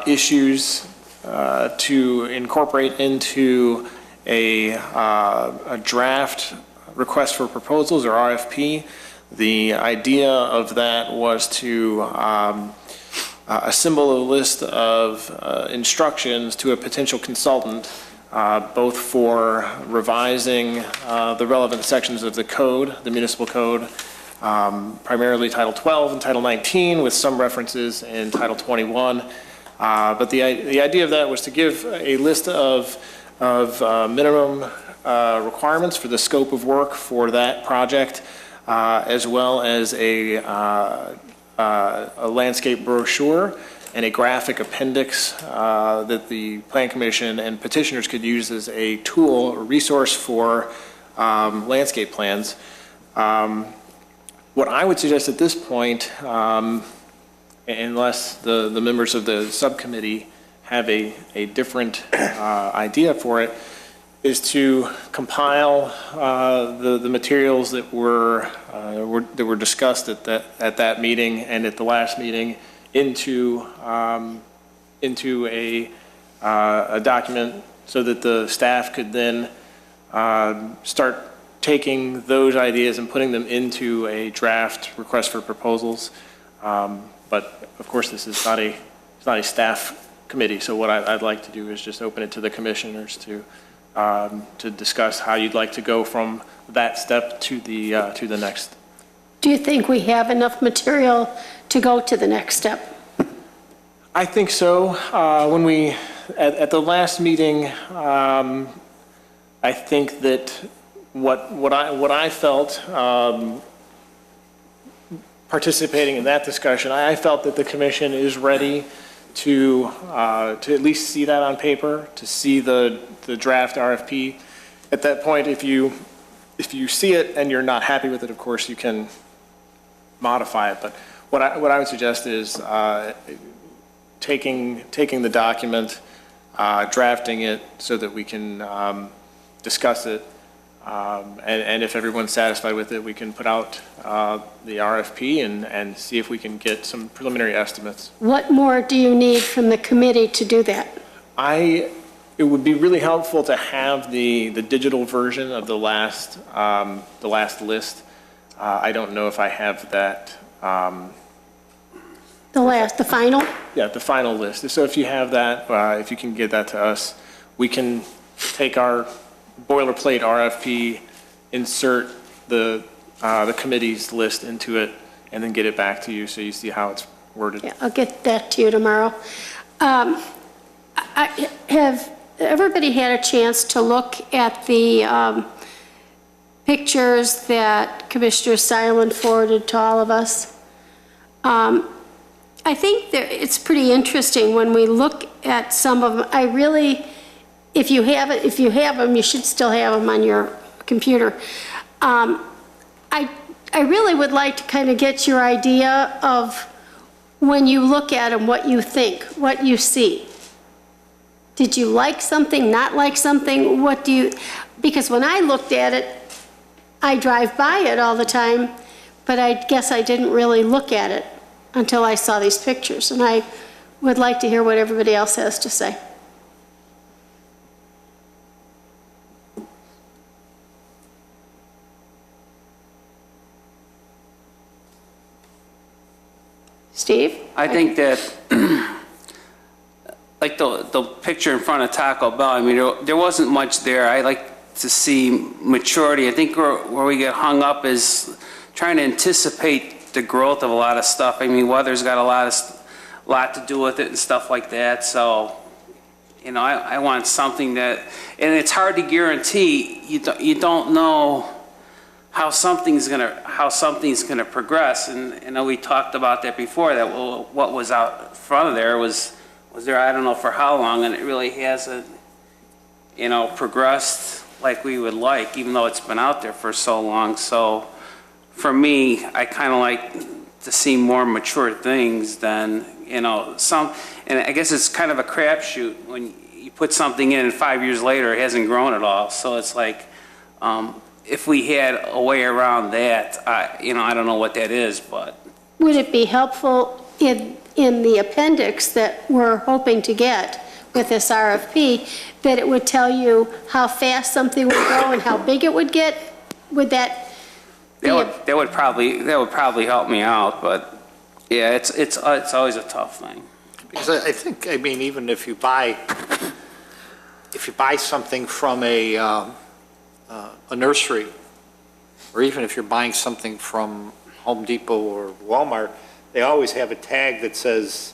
issues to incorporate into a draft request for proposals, or RFP. The idea of that was to assemble a list of instructions to a potential consultant, both for revising the relevant sections of the code, the municipal code, primarily Title 12 and Title 19, with some references in Title 21. But the idea of that was to give a list of minimum requirements for the scope of work for that project, as well as a landscape brochure and a graphic appendix that the Plan Commission and petitioners could use as a tool or resource for landscape plans. What I would suggest at this point, unless the members of the subcommittee have a different idea for it, to compile the materials that were discussed at that meeting and at the last meeting into a document so that the staff could then start taking those ideas and putting them into a draft request for proposals. But of course, this is not a staff committee. So what I'd like to do is just open it to the commissioners to discuss how you'd like to go from that step to the next. Do you think we have enough material to go to the next step? I think so. When we, at the last meeting, I think that what I felt, participating in that discussion, I felt that the commission is ready to at least see that on paper, to see the draft RFP. At that point, if you see it and you're not happy with it, of course, you can modify it. But what I would suggest is taking the document, drafting it so that we can discuss it, and if everyone's satisfied with it, we can put out the RFP and see if we can get some preliminary estimates. What more do you need from the committee to do that? It would be really helpful to have the digital version of the last list. I don't know if I have that. The final? Yeah, the final list. So if you have that, if you can get that to us, we can take our boilerplate RFP, insert the committee's list into it, and then get it back to you so you see how it's worded. Yeah, I'll get that to you tomorrow. Have everybody had a chance to look at the pictures that Commissioner Silent forwarded to all of us? I think it's pretty interesting when we look at some of them. I really, if you have them, you should still have them on your computer. I really would like to kind of get your idea of when you look at them, what you think, what you see. Did you like something, not like something? Because when I looked at it, I drive by it all the time, but I guess I didn't really look at it until I saw these pictures. And I would like to hear what everybody else has to say. Steve? I think that, like the picture in front of Taco Bell, I mean, there wasn't much there. I like to see maturity. I think where we get hung up is trying to anticipate the growth of a lot of stuff. I mean, weather's got a lot to do with it and stuff like that. So, you know, I want something that, and it's hard to guarantee. You don't know how something's gonna progress. And I know we talked about that before. That what was out front of there was there, I don't know for how long, and it really hasn't, you know, progressed like we would like, even though it's been out there for so long. So for me, I kind of like to see more mature things than, you know, and I guess it's kind of a crapshoot when you put something in and 5 years later it hasn't grown at all. So it's like, if we had a way around that, you know, I don't know what that is, but. Would it be helpful in the appendix that we're hoping to get with this RFP, that it would tell you how fast something would go and how big it would get? Would that be That would probably help me out, but yeah, it's always a tough thing. Because I think, I mean, even if you buy something from a nursery, or even if you're buying something from Home Depot or Walmart, they always have a tag that says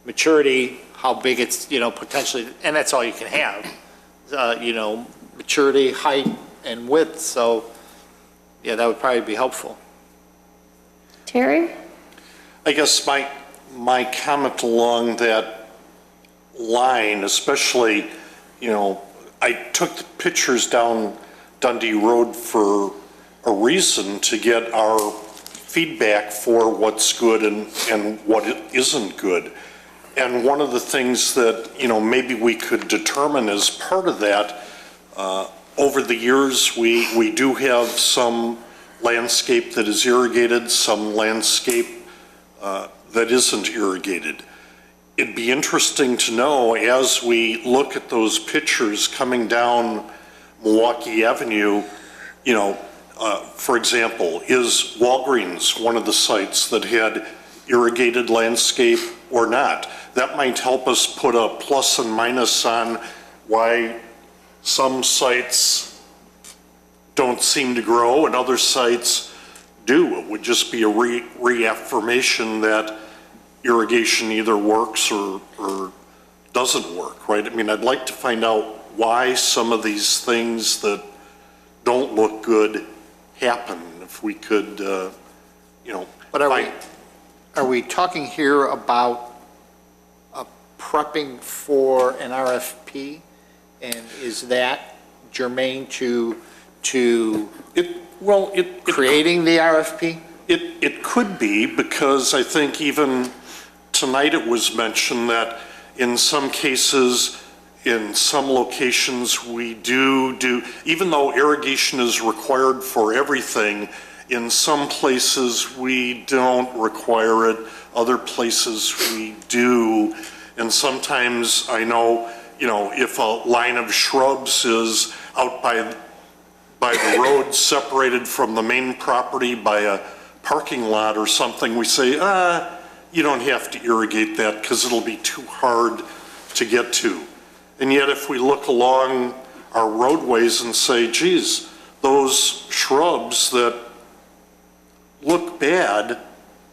maturity, how big it's, you know, potentially, and that's all you can have, you know, maturity, height, and width. So, yeah, that would probably be helpful. Terry? I guess my comment along that line, especially, you know, I took the pictures down Dundee Road for a reason, to get our feedback for what's good and what isn't good. And one of the things that, you know, maybe we could determine as part of that, Over the years, we do have some landscape that is irrigated, some landscape that isn't irrigated. It'd be interesting to know, as we look at those pictures coming down Milwaukee Avenue, you know, for example, is Walgreens one of the sites that had irrigated landscape or not? That might help us put a plus and minus on why some sites don't seem to grow and other sites do. It would just be a reaffirmation that irrigation either works or doesn't work, right? I mean, I'd like to find out why some of these things that don't look good happen. If we could, you know. But are we talking here about prepping for an RFP? And is that germane to creating the RFP? It could be, because I think even tonight it was mentioned that in some cases, in some locations, we do, even though irrigation is required for everything, in some places we don't require it, other places we do. And sometimes I know, you know, if a line of shrubs is out by the road separated from the main property by a parking lot or something, we say, you don't have to irrigate that because it'll be too hard to get to. And yet if we look along our roadways and say, geez, those shrubs that look bad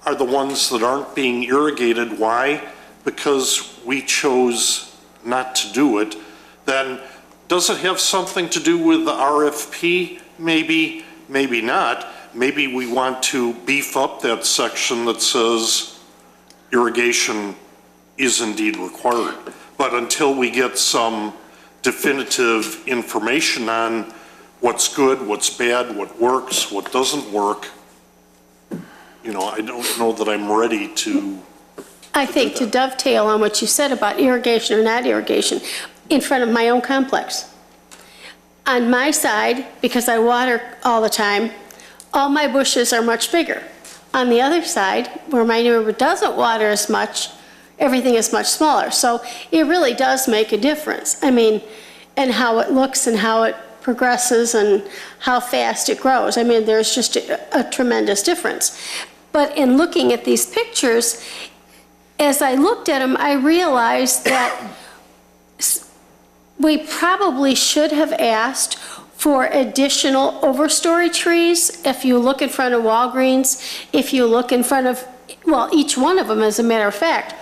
are the ones that aren't being irrigated. Why? Because we chose not to do it. Then does it have something to do with the RFP? Maybe, maybe not. Maybe we want to beef up that section that says irrigation is indeed required. But until we get some definitive information on what's good, what's bad, what works, what doesn't work, you know, I don't know that I'm ready to. I think to dovetail on what you said about irrigation or not irrigation, in front of my own complex. On my side, because I water all the time, all my bushes are much bigger. On the other side, where my neighbor doesn't water as much, everything is much smaller. So it really does make a difference. I mean, and how it looks and how it progresses and how fast it grows. I mean, there's just a tremendous difference. But in looking at these pictures, as I looked at them, I realized that we probably should have asked for additional overstory trees. If you look in front of Walgreens, if you look in front of, well, each one of them, as a matter of fact,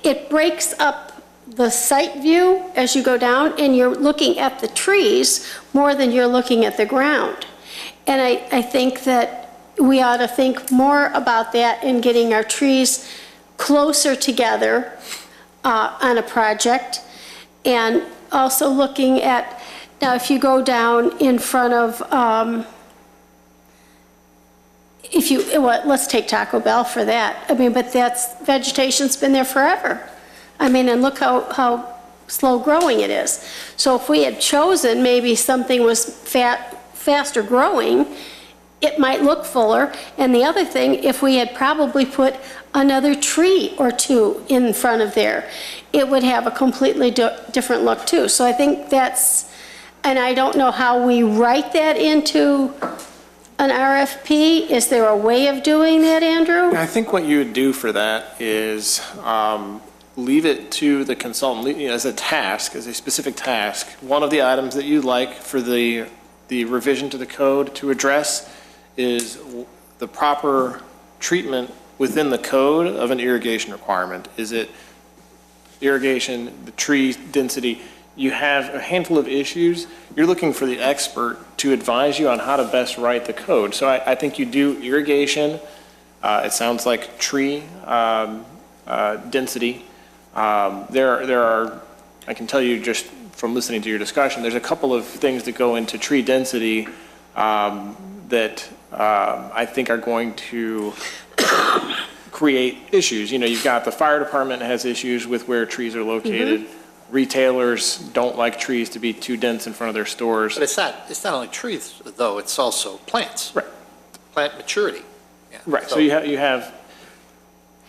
it breaks up the sight view as you go down, and you're looking at the trees more than you're looking at the ground. And I think that we ought to think more about that in getting our trees closer together on a project. And also looking at, now if you go down in front of, let's take Taco Bell for that. I mean, but that's, vegetation's been there forever. I mean, and look how slow growing it is. So if we had chosen maybe something was faster growing, it might look fuller. And the other thing, if we had probably put another tree or two in front of there, it would have a completely different look too. So I think that's, and I don't know how we write that into an RFP. Is there a way of doing that, Andrew? I think what you would do for that is leave it to the consultant as a task, as a specific task. One of the items that you'd like for the revision to the code to address is the proper treatment within the code of an irrigation requirement. Is it irrigation, the tree density? You have a handful of issues. You're looking for the expert to advise you on how to best write the code. So I think you do irrigation. It sounds like tree density. There are, I can tell you just from listening to your discussion, there's a couple of things that go into tree density that I think are going to create issues. You know, you've got the fire department has issues with where trees are located. Retailers don't like trees to be too dense in front of their stores. But it's not only trees, though, it's also plants. Right. Plant maturity. Yeah. Right, so you have,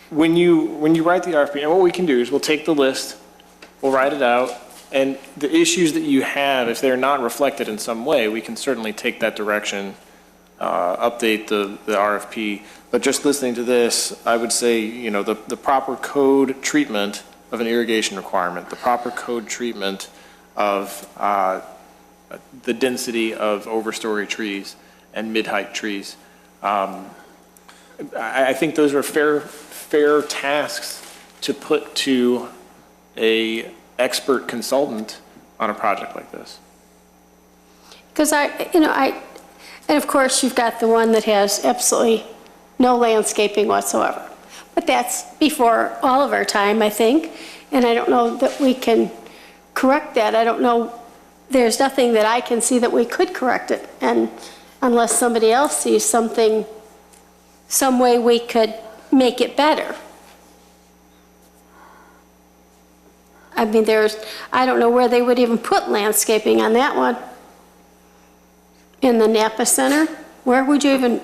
when you write the RFP, and what we can do is we'll take the list, we'll write it out, and the issues that you have, if they're not reflected in some way, we can certainly take that direction, update the RFP. But just listening to this, I would say, you know, the proper code treatment of an irrigation requirement, the proper code treatment of the density of overstory trees and mid-height trees. I think those are fair tasks to put to a expert consultant on a project like this. Because and of course, you've got the one that has absolutely no landscaping whatsoever. But that's before all of our time, I think, and I don't know that we can correct that. I don't know, there's nothing that I can see that we could correct it, and unless somebody else sees something, some way we could make it better. I mean, I don't know where they would even put landscaping on that one. In the Napa Center? Where would you even,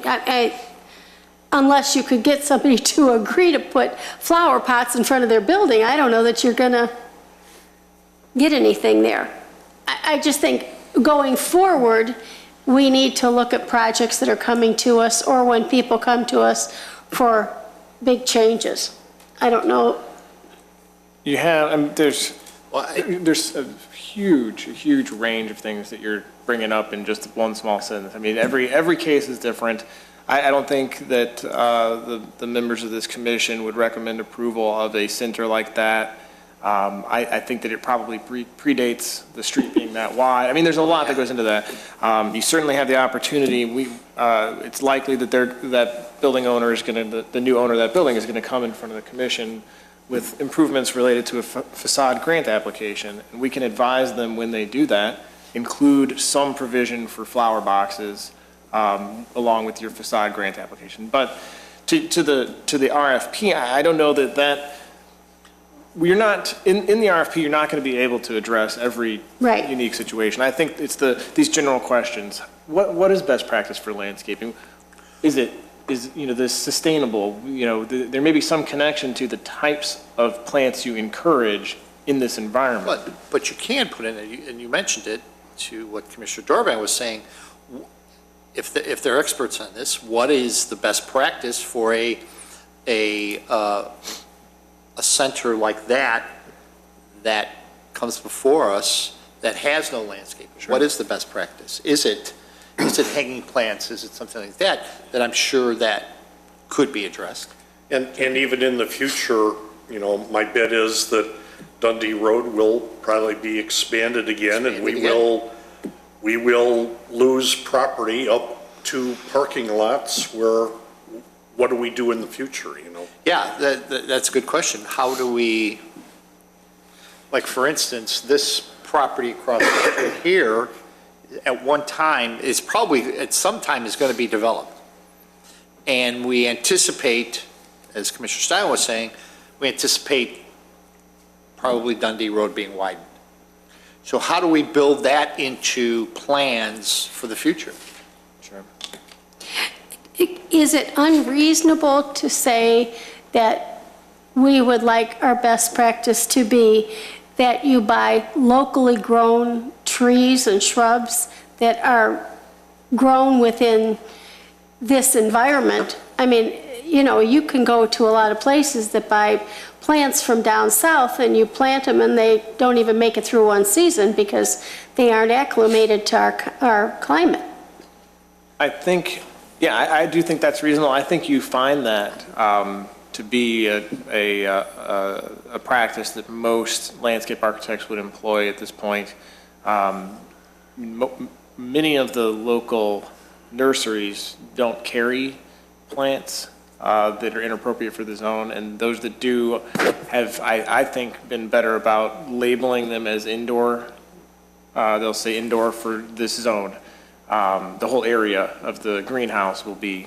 unless you could get somebody to agree to put flower pots in front of their building, I don't know that you're gonna get anything there. I just think going forward, we need to look at projects that are coming to us or when people come to us for big changes. I don't know. You have, I mean, there's a huge range of things that you're bringing up in just one small sentence. I mean, every case is different. I don't think that the members of this commission would recommend approval of a center like that. I think that it probably predates the street being that wide. I mean, there's a lot that goes into that. You certainly have the opportunity. It's likely that that building owner is going to, the new owner of that building is going to come in front of the commission with improvements related to a facade grant application. And we can advise them when they do that, include some provision for flower boxes along with your facade grant application. But to the RFP, I don't know that we're not, in the RFP, you're not going to be able to address every unique situation. I think it's these general questions. What is best practice for landscaping? Is this sustainable? There may be some connection to the types of plants you encourage in this environment. But you can put in, and you mentioned it to what Commissioner Dorban was saying, if they're experts on this, what is the best practice for a center like that comes before us that has no landscape? Sure. What is the best practice? Is it hanging plants? Is it something like that I'm sure that could be addressed? And even in the future, my bet is that Dundee Road will probably be expanded again, and we will lose property up to parking lots where, what do we do in the future, Yeah, that's a good question. How do we, like for instance, this property across the street here, at one time, is probably, at some time, is going to be developed. And we anticipate, as Commissioner Stein was saying, we anticipate probably Dundee Road being widened. So how do we build that into plans for the future? Sure. Is it unreasonable to say that we would like our best practice to be that you buy locally grown trees and shrubs that are grown within this environment? I mean, you can go to a lot of places that buy plants from down south and you plant them and they don't even make it through one season because they aren't acclimated to our climate. I think, I do think that's reasonable. I think you find that to be a practice that most landscape architects would employ at this point. Many of the local nurseries don't carry plants that are inappropriate for the zone, and those that do have, I think, been better about labeling them as indoor. They'll say indoor for this zone. The whole area of the greenhouse will be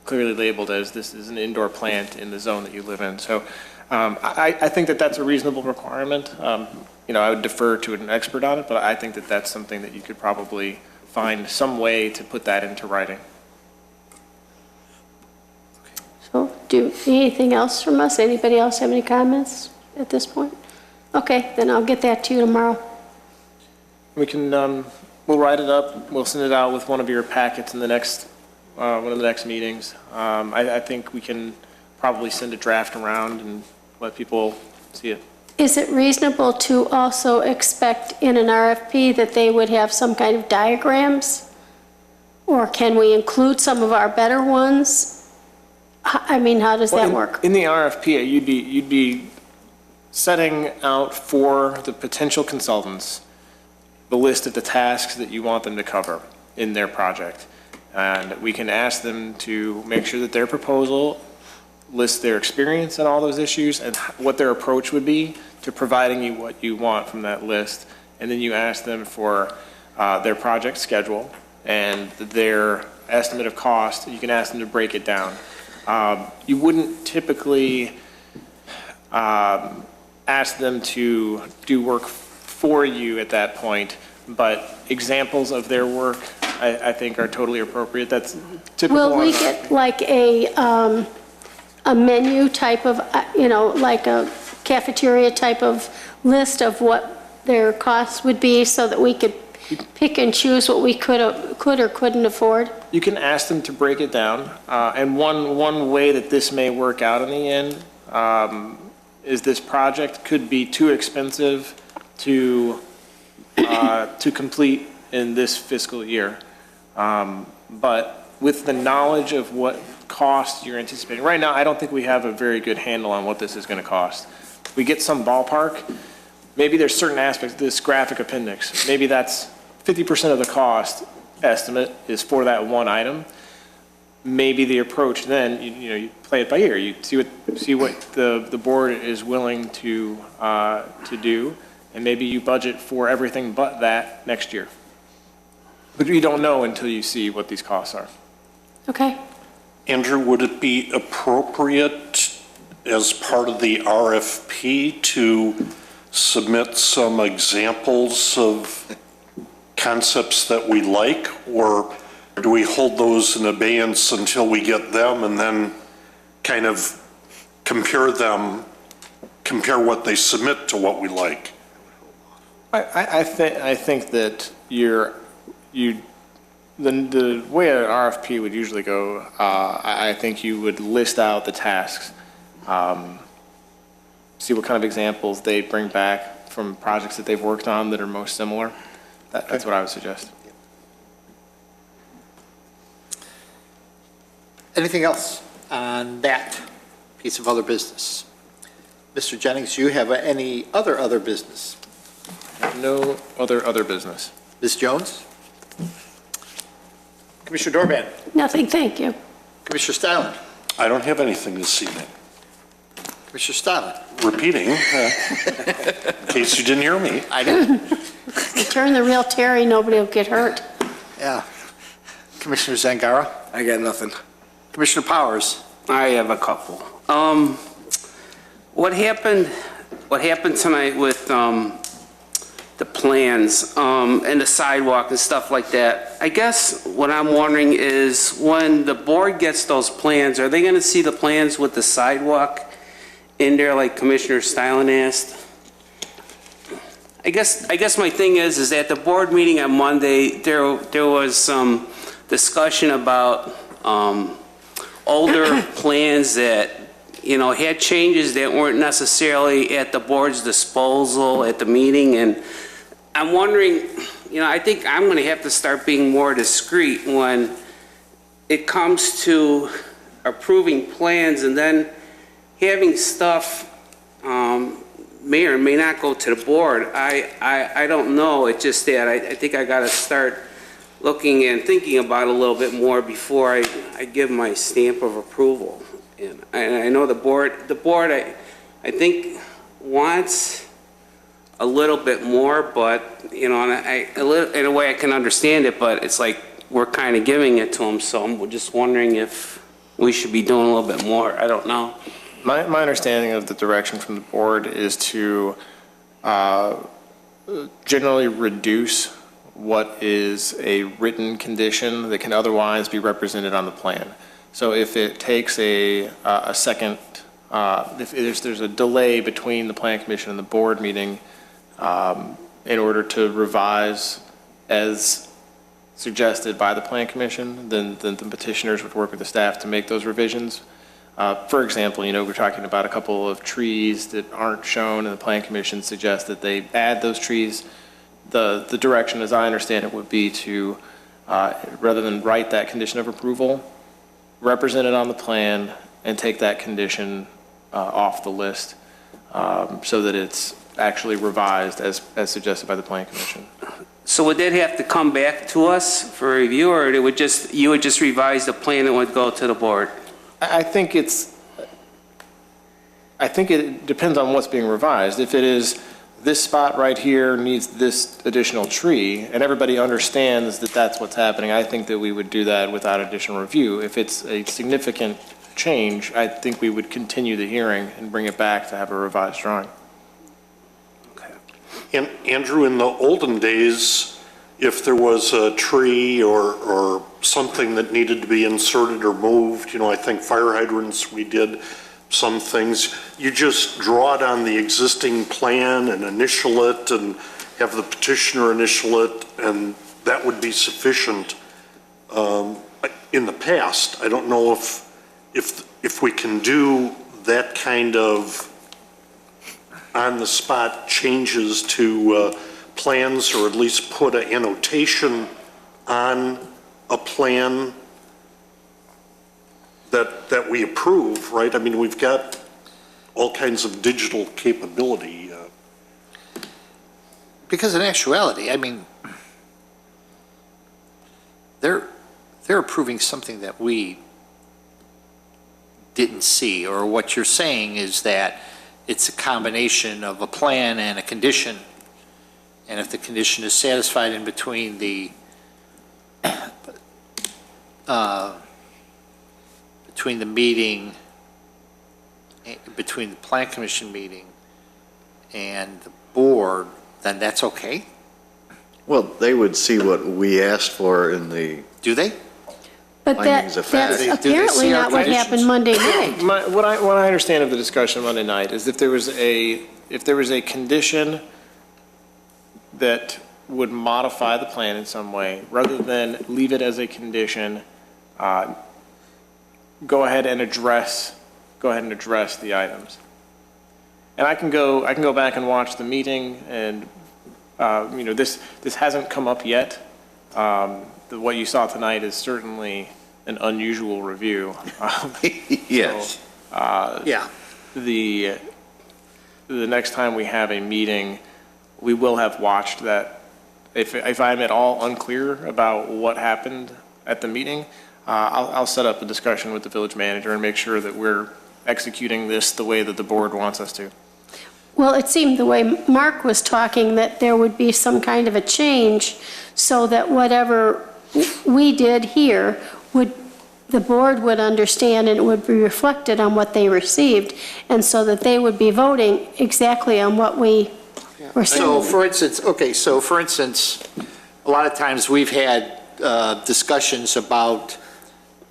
clearly labeled as this is an indoor plant in the zone that you live in. So I think that that's a reasonable requirement. I would defer to an expert on it, but I think that that's something that you could probably find some way to put that into writing. So, anything else from us? Anybody else have any comments at this point? Okay, then I'll get that to you tomorrow. We can, we'll write it up, we'll send it out with one of your packets in the next, one of the next meetings. I think we can probably send a draft around and let people see it. Is it reasonable to also expect in an RFP that they would have some kind of diagrams? Or can we include some of our better ones? I mean, how does that work? In the RFP, you'd be setting out for the potential consultants the list of the tasks that you want them to cover in their project. And we can ask them to make sure that their proposal lists their experience in all those issues and what their approach would be to providing you what you want from that list. And then you ask them for their project schedule and their estimate of cost. You can ask them to break it down. You wouldn't typically ask them to do work for you at that point, but examples of their work, I think, are totally appropriate. That's typical. Will we get like a menu type of, like a cafeteria type of list of what their costs would be so that we could pick and choose what we could or couldn't afford? You can ask them to break it down. And one way that this may work out in the end is this project could be too expensive to complete in this fiscal year. But with the knowledge of what cost you're anticipating, right now I don't think we have a very good handle on what this is going to cost. We get some ballpark. Maybe there's certain aspects of this graphic appendix. Maybe that's 50% of the cost estimate is for that one item. Maybe the approach then, you play it by ear. You see what the board is willing to do, and maybe you budget for everything but that next year. But you don't know until you see what these costs are. Okay. Andrew, would it be appropriate as part of the RFP to submit some examples of concepts that we like, or do we hold those in abeyance until we get them and then kind of compare what they submit to what we like? I think that the way an RFP would usually go, I think you would list out the tasks, see what kind of examples they bring back from projects that they've worked on that are most similar. That's what I would suggest. Anything else on that piece of other business? Mr. Jennings, do you have any other business? No other business. Ms. Jones? Commissioner Dorban? Nothing, thank you. Commissioner Stylin? I don't have anything this evening. Commissioner Stylin? Repeating, in case you didn't hear me. I didn't. You turn the real Terry, nobody will get hurt. Yeah. Commissioner Zangara? I got nothing. Commissioner Powers? I have a couple. What happened tonight with the plans and the sidewalk and stuff like that? I guess what I'm wondering is when the board gets those plans, are they going to see the plans with the sidewalk in there like Commissioner Stylin asked? I guess my thing is at the board meeting on Monday, there was some discussion about older plans that, had changes that weren't necessarily at the board's disposal at the meeting. And I'm wondering, I think I'm going to have to start being more discreet when it comes to approving plans and then having stuff may or may not go to the board. I don't know. It's just that I think I got to start looking and thinking about it a little bit more before I give my stamp of approval. And I know the board I think wants a little bit more, but in a way I can understand it, but it's like we're kind of giving it to them, so I'm just wondering if we should be doing a little bit more. I don't know. My understanding of the direction from the board is to generally reduce what is a written condition that can otherwise be represented on the plan. So if it takes a second, if there's a delay between the plan commission and the board meeting in order to revise as suggested by the plan commission, then the petitioners would work with the staff to make those revisions. For example, we're talking about a couple of trees that aren't shown, and the plan commission suggests that they add those trees. The direction, as I understand it, would be to, rather than write that condition of approval, represent it on the plan and take that condition off the list so that it's actually revised as suggested by the plan commission. So would that have to come back to us for review, or you would just revise the plan and would go to the board? I think it depends on what's being revised. If it is this spot right here needs this additional tree, and everybody understands that that's what's happening, I think that we would do that without additional review. If it's a significant change, I think we would continue the hearing and bring it back to have a revised drawing. And Andrew, in the olden days, if there was a tree or something that needed to be inserted or moved, I think fire hydrants, we did some things, you just draw it on the existing plan and initial it and have the petitioner initial it, and that would be sufficient. In the past, I don't know if we can do that kind of on-the-spot changes to plans, or at least put an annotation on a plan that we approve, right? I mean, we've got all kinds of digital capability. Because in actuality, I mean, they're approving something that we didn't see, or what you're saying is that it's a combination of a plan and a condition. And if the condition is satisfied in between the meeting, between the plan commission meeting and the board, then that's okay? Well, they would see what we asked for in the, Do they? But Findings of fact. that's Do they apparently see our not what conditions? happened Monday night. What I understand of the discussion Monday night is if there was a condition that would modify the plan in some way, rather than leave it as a condition, go ahead and address the items. And I can go back and watch the meeting, and this hasn't come up yet. What you saw tonight is certainly an unusual review. yes. Yeah. The next time we have a meeting, we will have watched that. If I'm at all unclear about what happened at the meeting, I'll set up a discussion with the village manager and make sure that we're executing this the way that the board wants us to. Well, it seemed the way Mark was talking that there would be some kind of a change so that whatever we did here the board would understand, and it would be reflected on what they received, and so that they would be voting exactly on what we were saying. So for instance, a lot of times we've had discussions about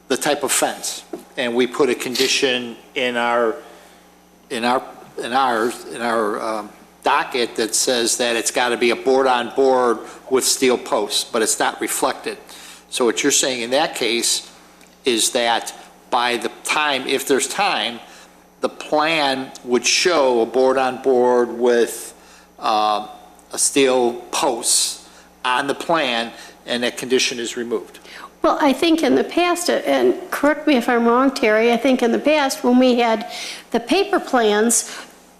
the type of fence, and we put a condition in our docket that says that it's got to be a board-on-board with steel posts, but it's not reflected. So what you're saying in that case is that by the time, if there's time, the plan would show a board-on-board with a steel posts on the plan, and that condition is removed. Well, I think in the past, and correct me if I'm wrong, Terry, I think in the past when we had the paper plans,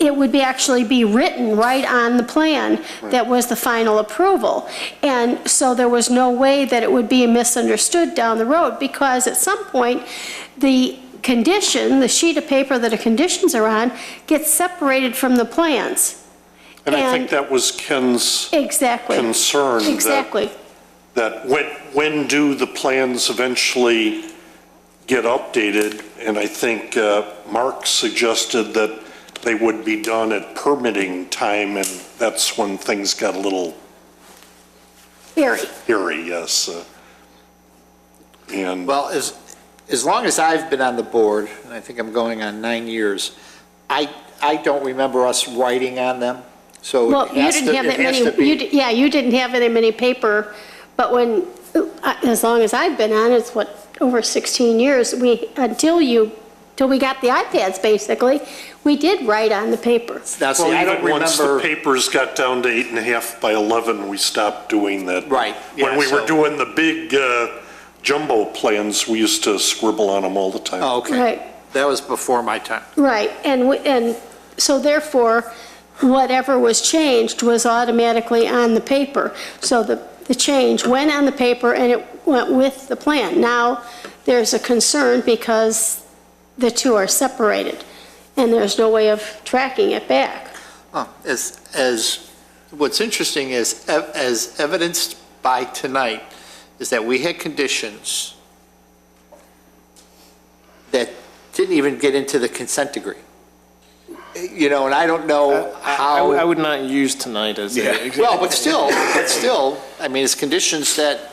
it would actually be written right on the plan that was the final approval. And so there was no way that it would be misunderstood down the road, because at some point, the condition, the sheet of paper that the conditions are on, gets separated from the plans. And I think that was Ken's concern. Exactly. That when do the plans eventually get updated, and I think Mark suggested that they would be done at permitting time, and that's when things got a little Very. hairy, yes. And Well, as long as I've been on the board, and I think I'm going on 9 years, I don't remember us writing on them, so Well, it you has didn't to, have it that has many, to be. you didn't have that many paper, but when, as long as I've been on, it's what, over 16 years, till we got the iPads, basically, we did write on the paper. Now, see, well, I don't even once the remember, papers got down to 8.5 by 11, we stopped doing that. Right, yeah, When we were so- doing the big jumbo plans, we used to scribble on them all the time. oh, okay. Right. That was before my time. Right, and so therefore, whatever was changed was automatically on the paper. So the change went on the paper and it went with the plan. Now, there's a concern because the two are separated, and there's no way of tracking it back. Oh, what's interesting is, as evidenced by tonight, is that we had conditions that didn't even get into the consent decree. You know, and I don't know how. I would not use tonight as an example. Well, but still, I mean, it's conditions that,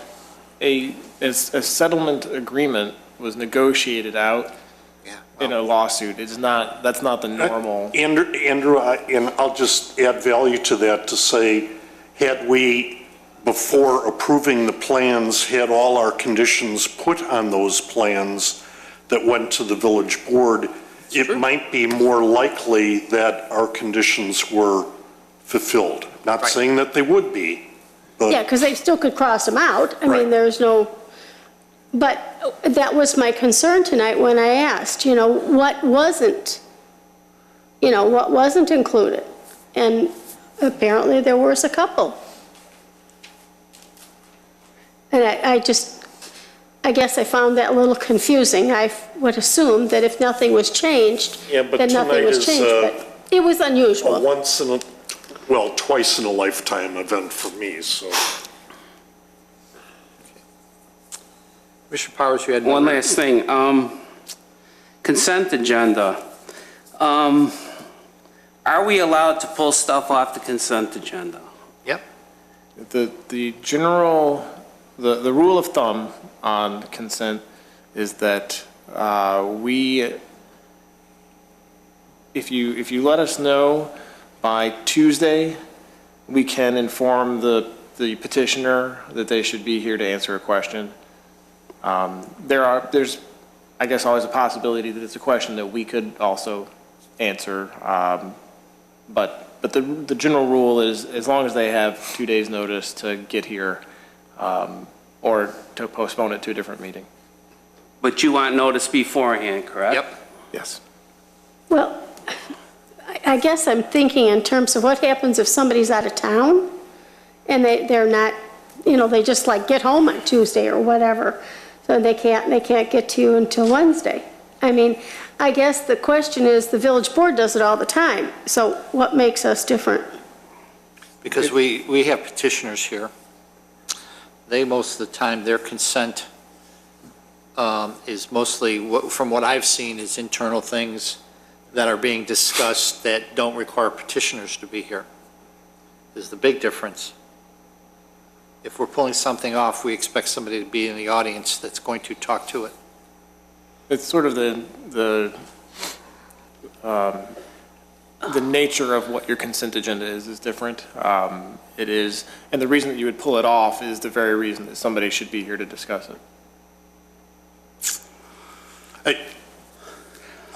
A settlement agreement was negotiated out in a lawsuit. It's not, that's not the normal. Andrew, and I'll just add value to that to say, had we, before approving the plans, had all our conditions put on those plans that went to the village board, it might be more likely that our conditions were fulfilled. Not Right. saying that they would be, but. Yeah, because they still could cross them out. I Right. mean, there's no, but that was my concern tonight when I asked, what wasn't included? And apparently there was a couple. And I guess I found that a little confusing. I would assume that if nothing was changed, Yeah, but then nothing tonight was is, changed, but it was a unusual. twice in a lifetime event for me, so. Commissioner Powers, you had One another- last thing, consent agenda. Are we allowed to pull stuff off the consent agenda? Yep. The general, the rule of thumb on consent is that if you let us know by Tuesday, we can inform the petitioner that they should be here to answer a question. There's, I guess, always a possibility that it's a question that we could also answer. But the general rule is, as long as they have 2 days' notice to get here, or to postpone it to a different meeting. But you want notice beforehand, correct? Yep. Yes. Well, I guess I'm thinking in terms of what happens if somebody's out of town and they're not, they just like get home on Tuesday or whatever, so they can't get to you until Wednesday. I mean, I guess the question is, the village board does it all the time, so what makes us different? Because we have petitioners here. They, most of the time, their consent is mostly, from what I've seen, is internal things that are being discussed that don't require petitioners to be here. Is the big difference. If we're pulling something off, we expect somebody to be in the audience that's going to talk to it. It's sort of the nature of what your consent agenda is different. It is, and the reason that you would pull it off is the very reason that somebody should be here to discuss it.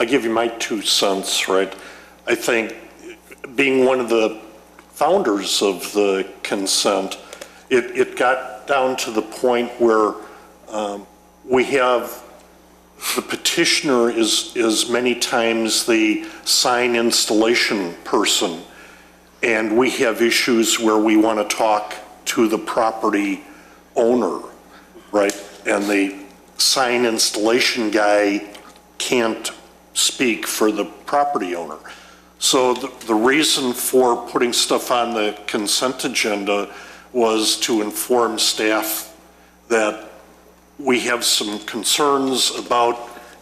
I give you my 2 cents, right? I think being one of the founders of the consent, it got down to the point where we have the petitioner is many times the sign installation person, and we have issues where we want to talk to the property owner, right? And the sign installation guy can't speak for the property owner. So the reason for putting stuff on the consent agenda was to inform staff that we have some concerns about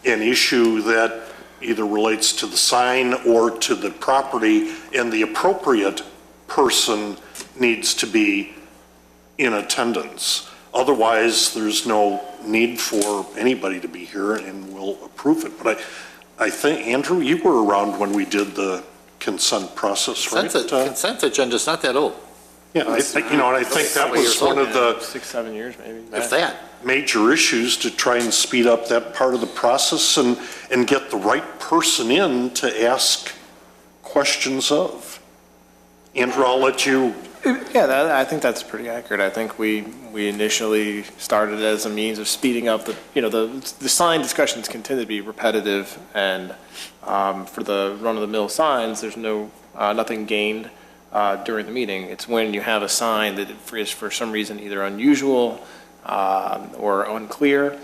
an issue that either relates to the sign or to the property, and the appropriate person needs to be in attendance. Otherwise, there's no need for anybody to be here, and we'll approve it. But I think, Andrew, you were around when we did the consent process, right? Consent agenda's not that old, Yeah, I think, and I think that was one of the 6-7 years, maybe. if that. major issues to try and speed up that part of the process and get the right person in to ask questions of. Andrew, I'll let you. Yeah, I think that's pretty accurate. I think we initially started as a means of speeding up the sign discussions continue to be repetitive, and for the run-of-the-mill signs, there's nothing gained during the meeting. It's when you have a sign that is for some reason either unusual or unclear,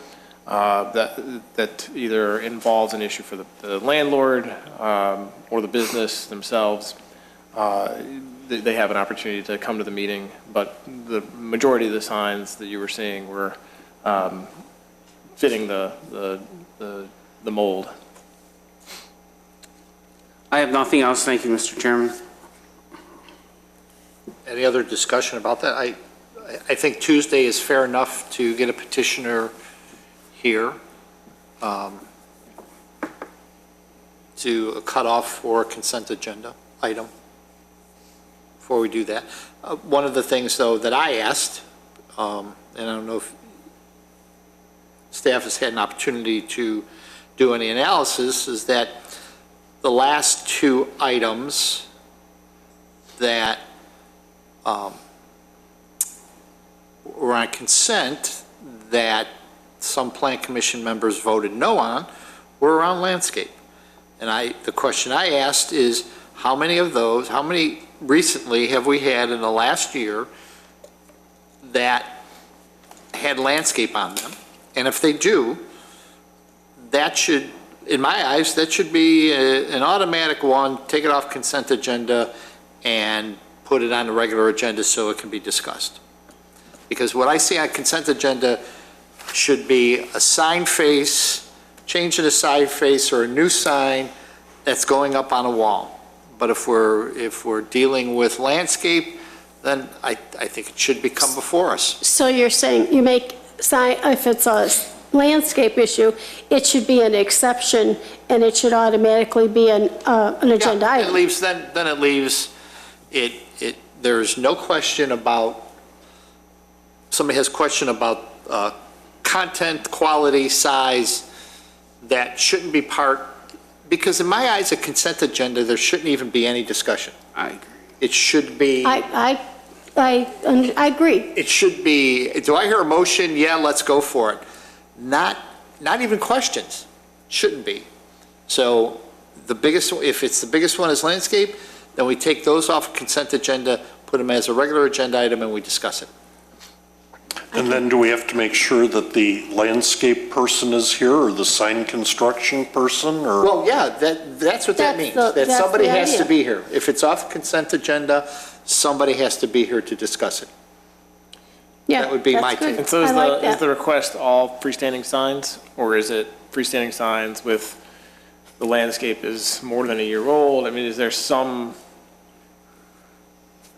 that either involves an issue for the landlord or the business themselves. They have an opportunity to come to the meeting, but the majority of the signs that you were seeing were fitting the mold. I have nothing else. Thank you, Mr. Chairman. Any other discussion about that? I think Tuesday is fair enough to get a petitioner here to cut off for a consent agenda item. Before we do that, one of the things, though, that I asked, and I don't know if staff has had an opportunity to do any analysis, is that the last two items that were on consent that some Plan Commission members voted no on were around landscape. And the question I asked is, how many of those, how many recently have we had in the last year that had landscape on them? And if they do, that should, in my eyes, that should be an automatic one, take it off consent agenda and put it on the regular agenda so it can be discussed. Because what I see on consent agenda should be a sign face, change in a side face or a new sign that's going up on a wall. But if we're dealing with landscape, then I think it should come before us. So you're saying you make sign, if it's a landscape issue, it should be an exception and it should automatically be an agenda Yeah, item? it leaves, then it leaves, there's no question about, somebody has question about content, quality, size, that shouldn't be part, because in my eyes, a consent agenda, there shouldn't even be any discussion. I agree. It should be. I agree. It should be, do I hear a motion? Yeah, let's go for it. Not even questions. Shouldn't be. So the biggest, if it's the biggest one is landscape, then we take those off consent agenda, put them as a regular agenda item, and we discuss it. And then do we have to make sure that the landscape person is here or the sign construction person or? Well, yeah, that's what that means. That that's somebody the has to idea. be here. If it's off consent agenda, somebody has to be here to discuss it. Yeah, That would be that's my good. take. And so I like is that. the request all freestanding signs, or is it freestanding signs with the landscape is more than a year old? I mean, is there some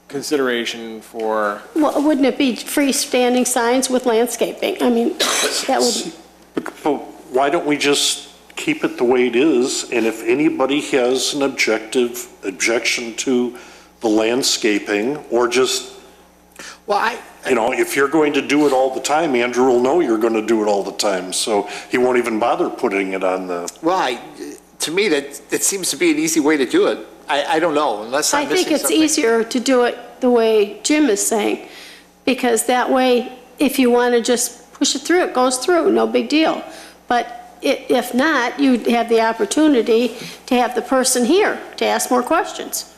consideration for? Well, wouldn't it be freestanding signs with landscaping? I mean, that would, But why don't we just keep it the way it is? And if anybody has an objection to the landscaping or just, Well, if you're going to do it all the time, Andrew will know you're going to do it all the time. So he won't even bother putting it on the. well, to me, that seems to be an easy way to do it. I don't know, unless I I'm think missing it's something. easier to do it the way Jim is saying, because that way, if you want to just push it through, it goes through, no big deal. But if not, you'd have the opportunity to have the person here to ask more questions.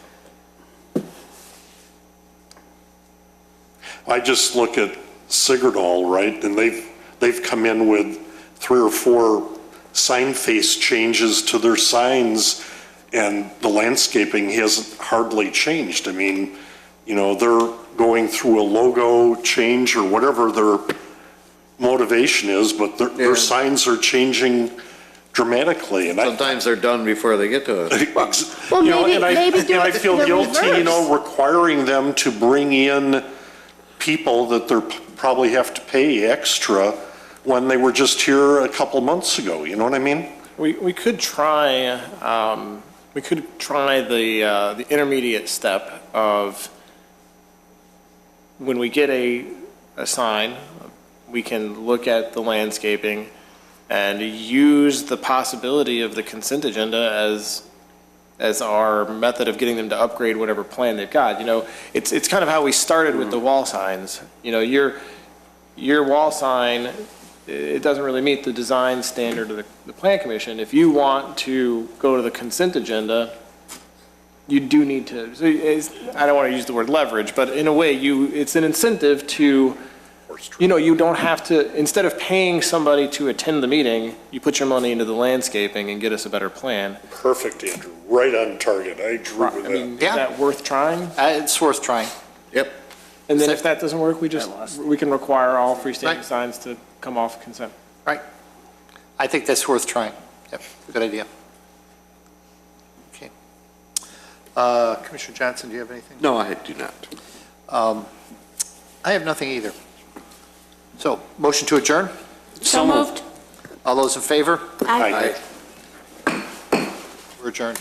I just look at Sigurdal, right, and they've come in with 3 or 4 sign face changes to their signs, and the landscaping hasn't hardly changed. I mean, they're going through a logo change or whatever motivation is, but Yeah. their signs are changing dramatically, and I, Sometimes they're done before they get to it. Well, you know, maybe- and I, maybe do and I it feel the guilty, you know, reverse. requiring them to bring in people that they're probably have to pay extra when they were just here a couple months ago, you know what I mean? We could try, the intermediate step of, when we get a sign, we can look at the landscaping and use the possibility of the consent agenda as our method of getting them to upgrade whatever plan they've got. You know, it's kind of how we started with the wall signs. You know, your wall sign, it doesn't really meet the design standard of the plan commission. If you want to go to the consent agenda, you do need to, so I don't want to use the word leverage, but in a way, it's an incentive to, you know, you don't have to, instead of paying somebody to attend the meeting, you put your money into the landscaping and get us a better plan. Perfect, Andrew, right on target, I agree with I that. mean, is Yeah. that worth trying? It's worth trying. Yep. And then if that doesn't work, we can require all freestanding Right. signs to come off consent. Right. I think that's worth trying. Yep, good idea. Okay. Commissioner Johnson, do you have anything? No, I do not. I have nothing either. So, motion to adjourn? So moved. All those in favor? Aye. Aye. We're adjourned.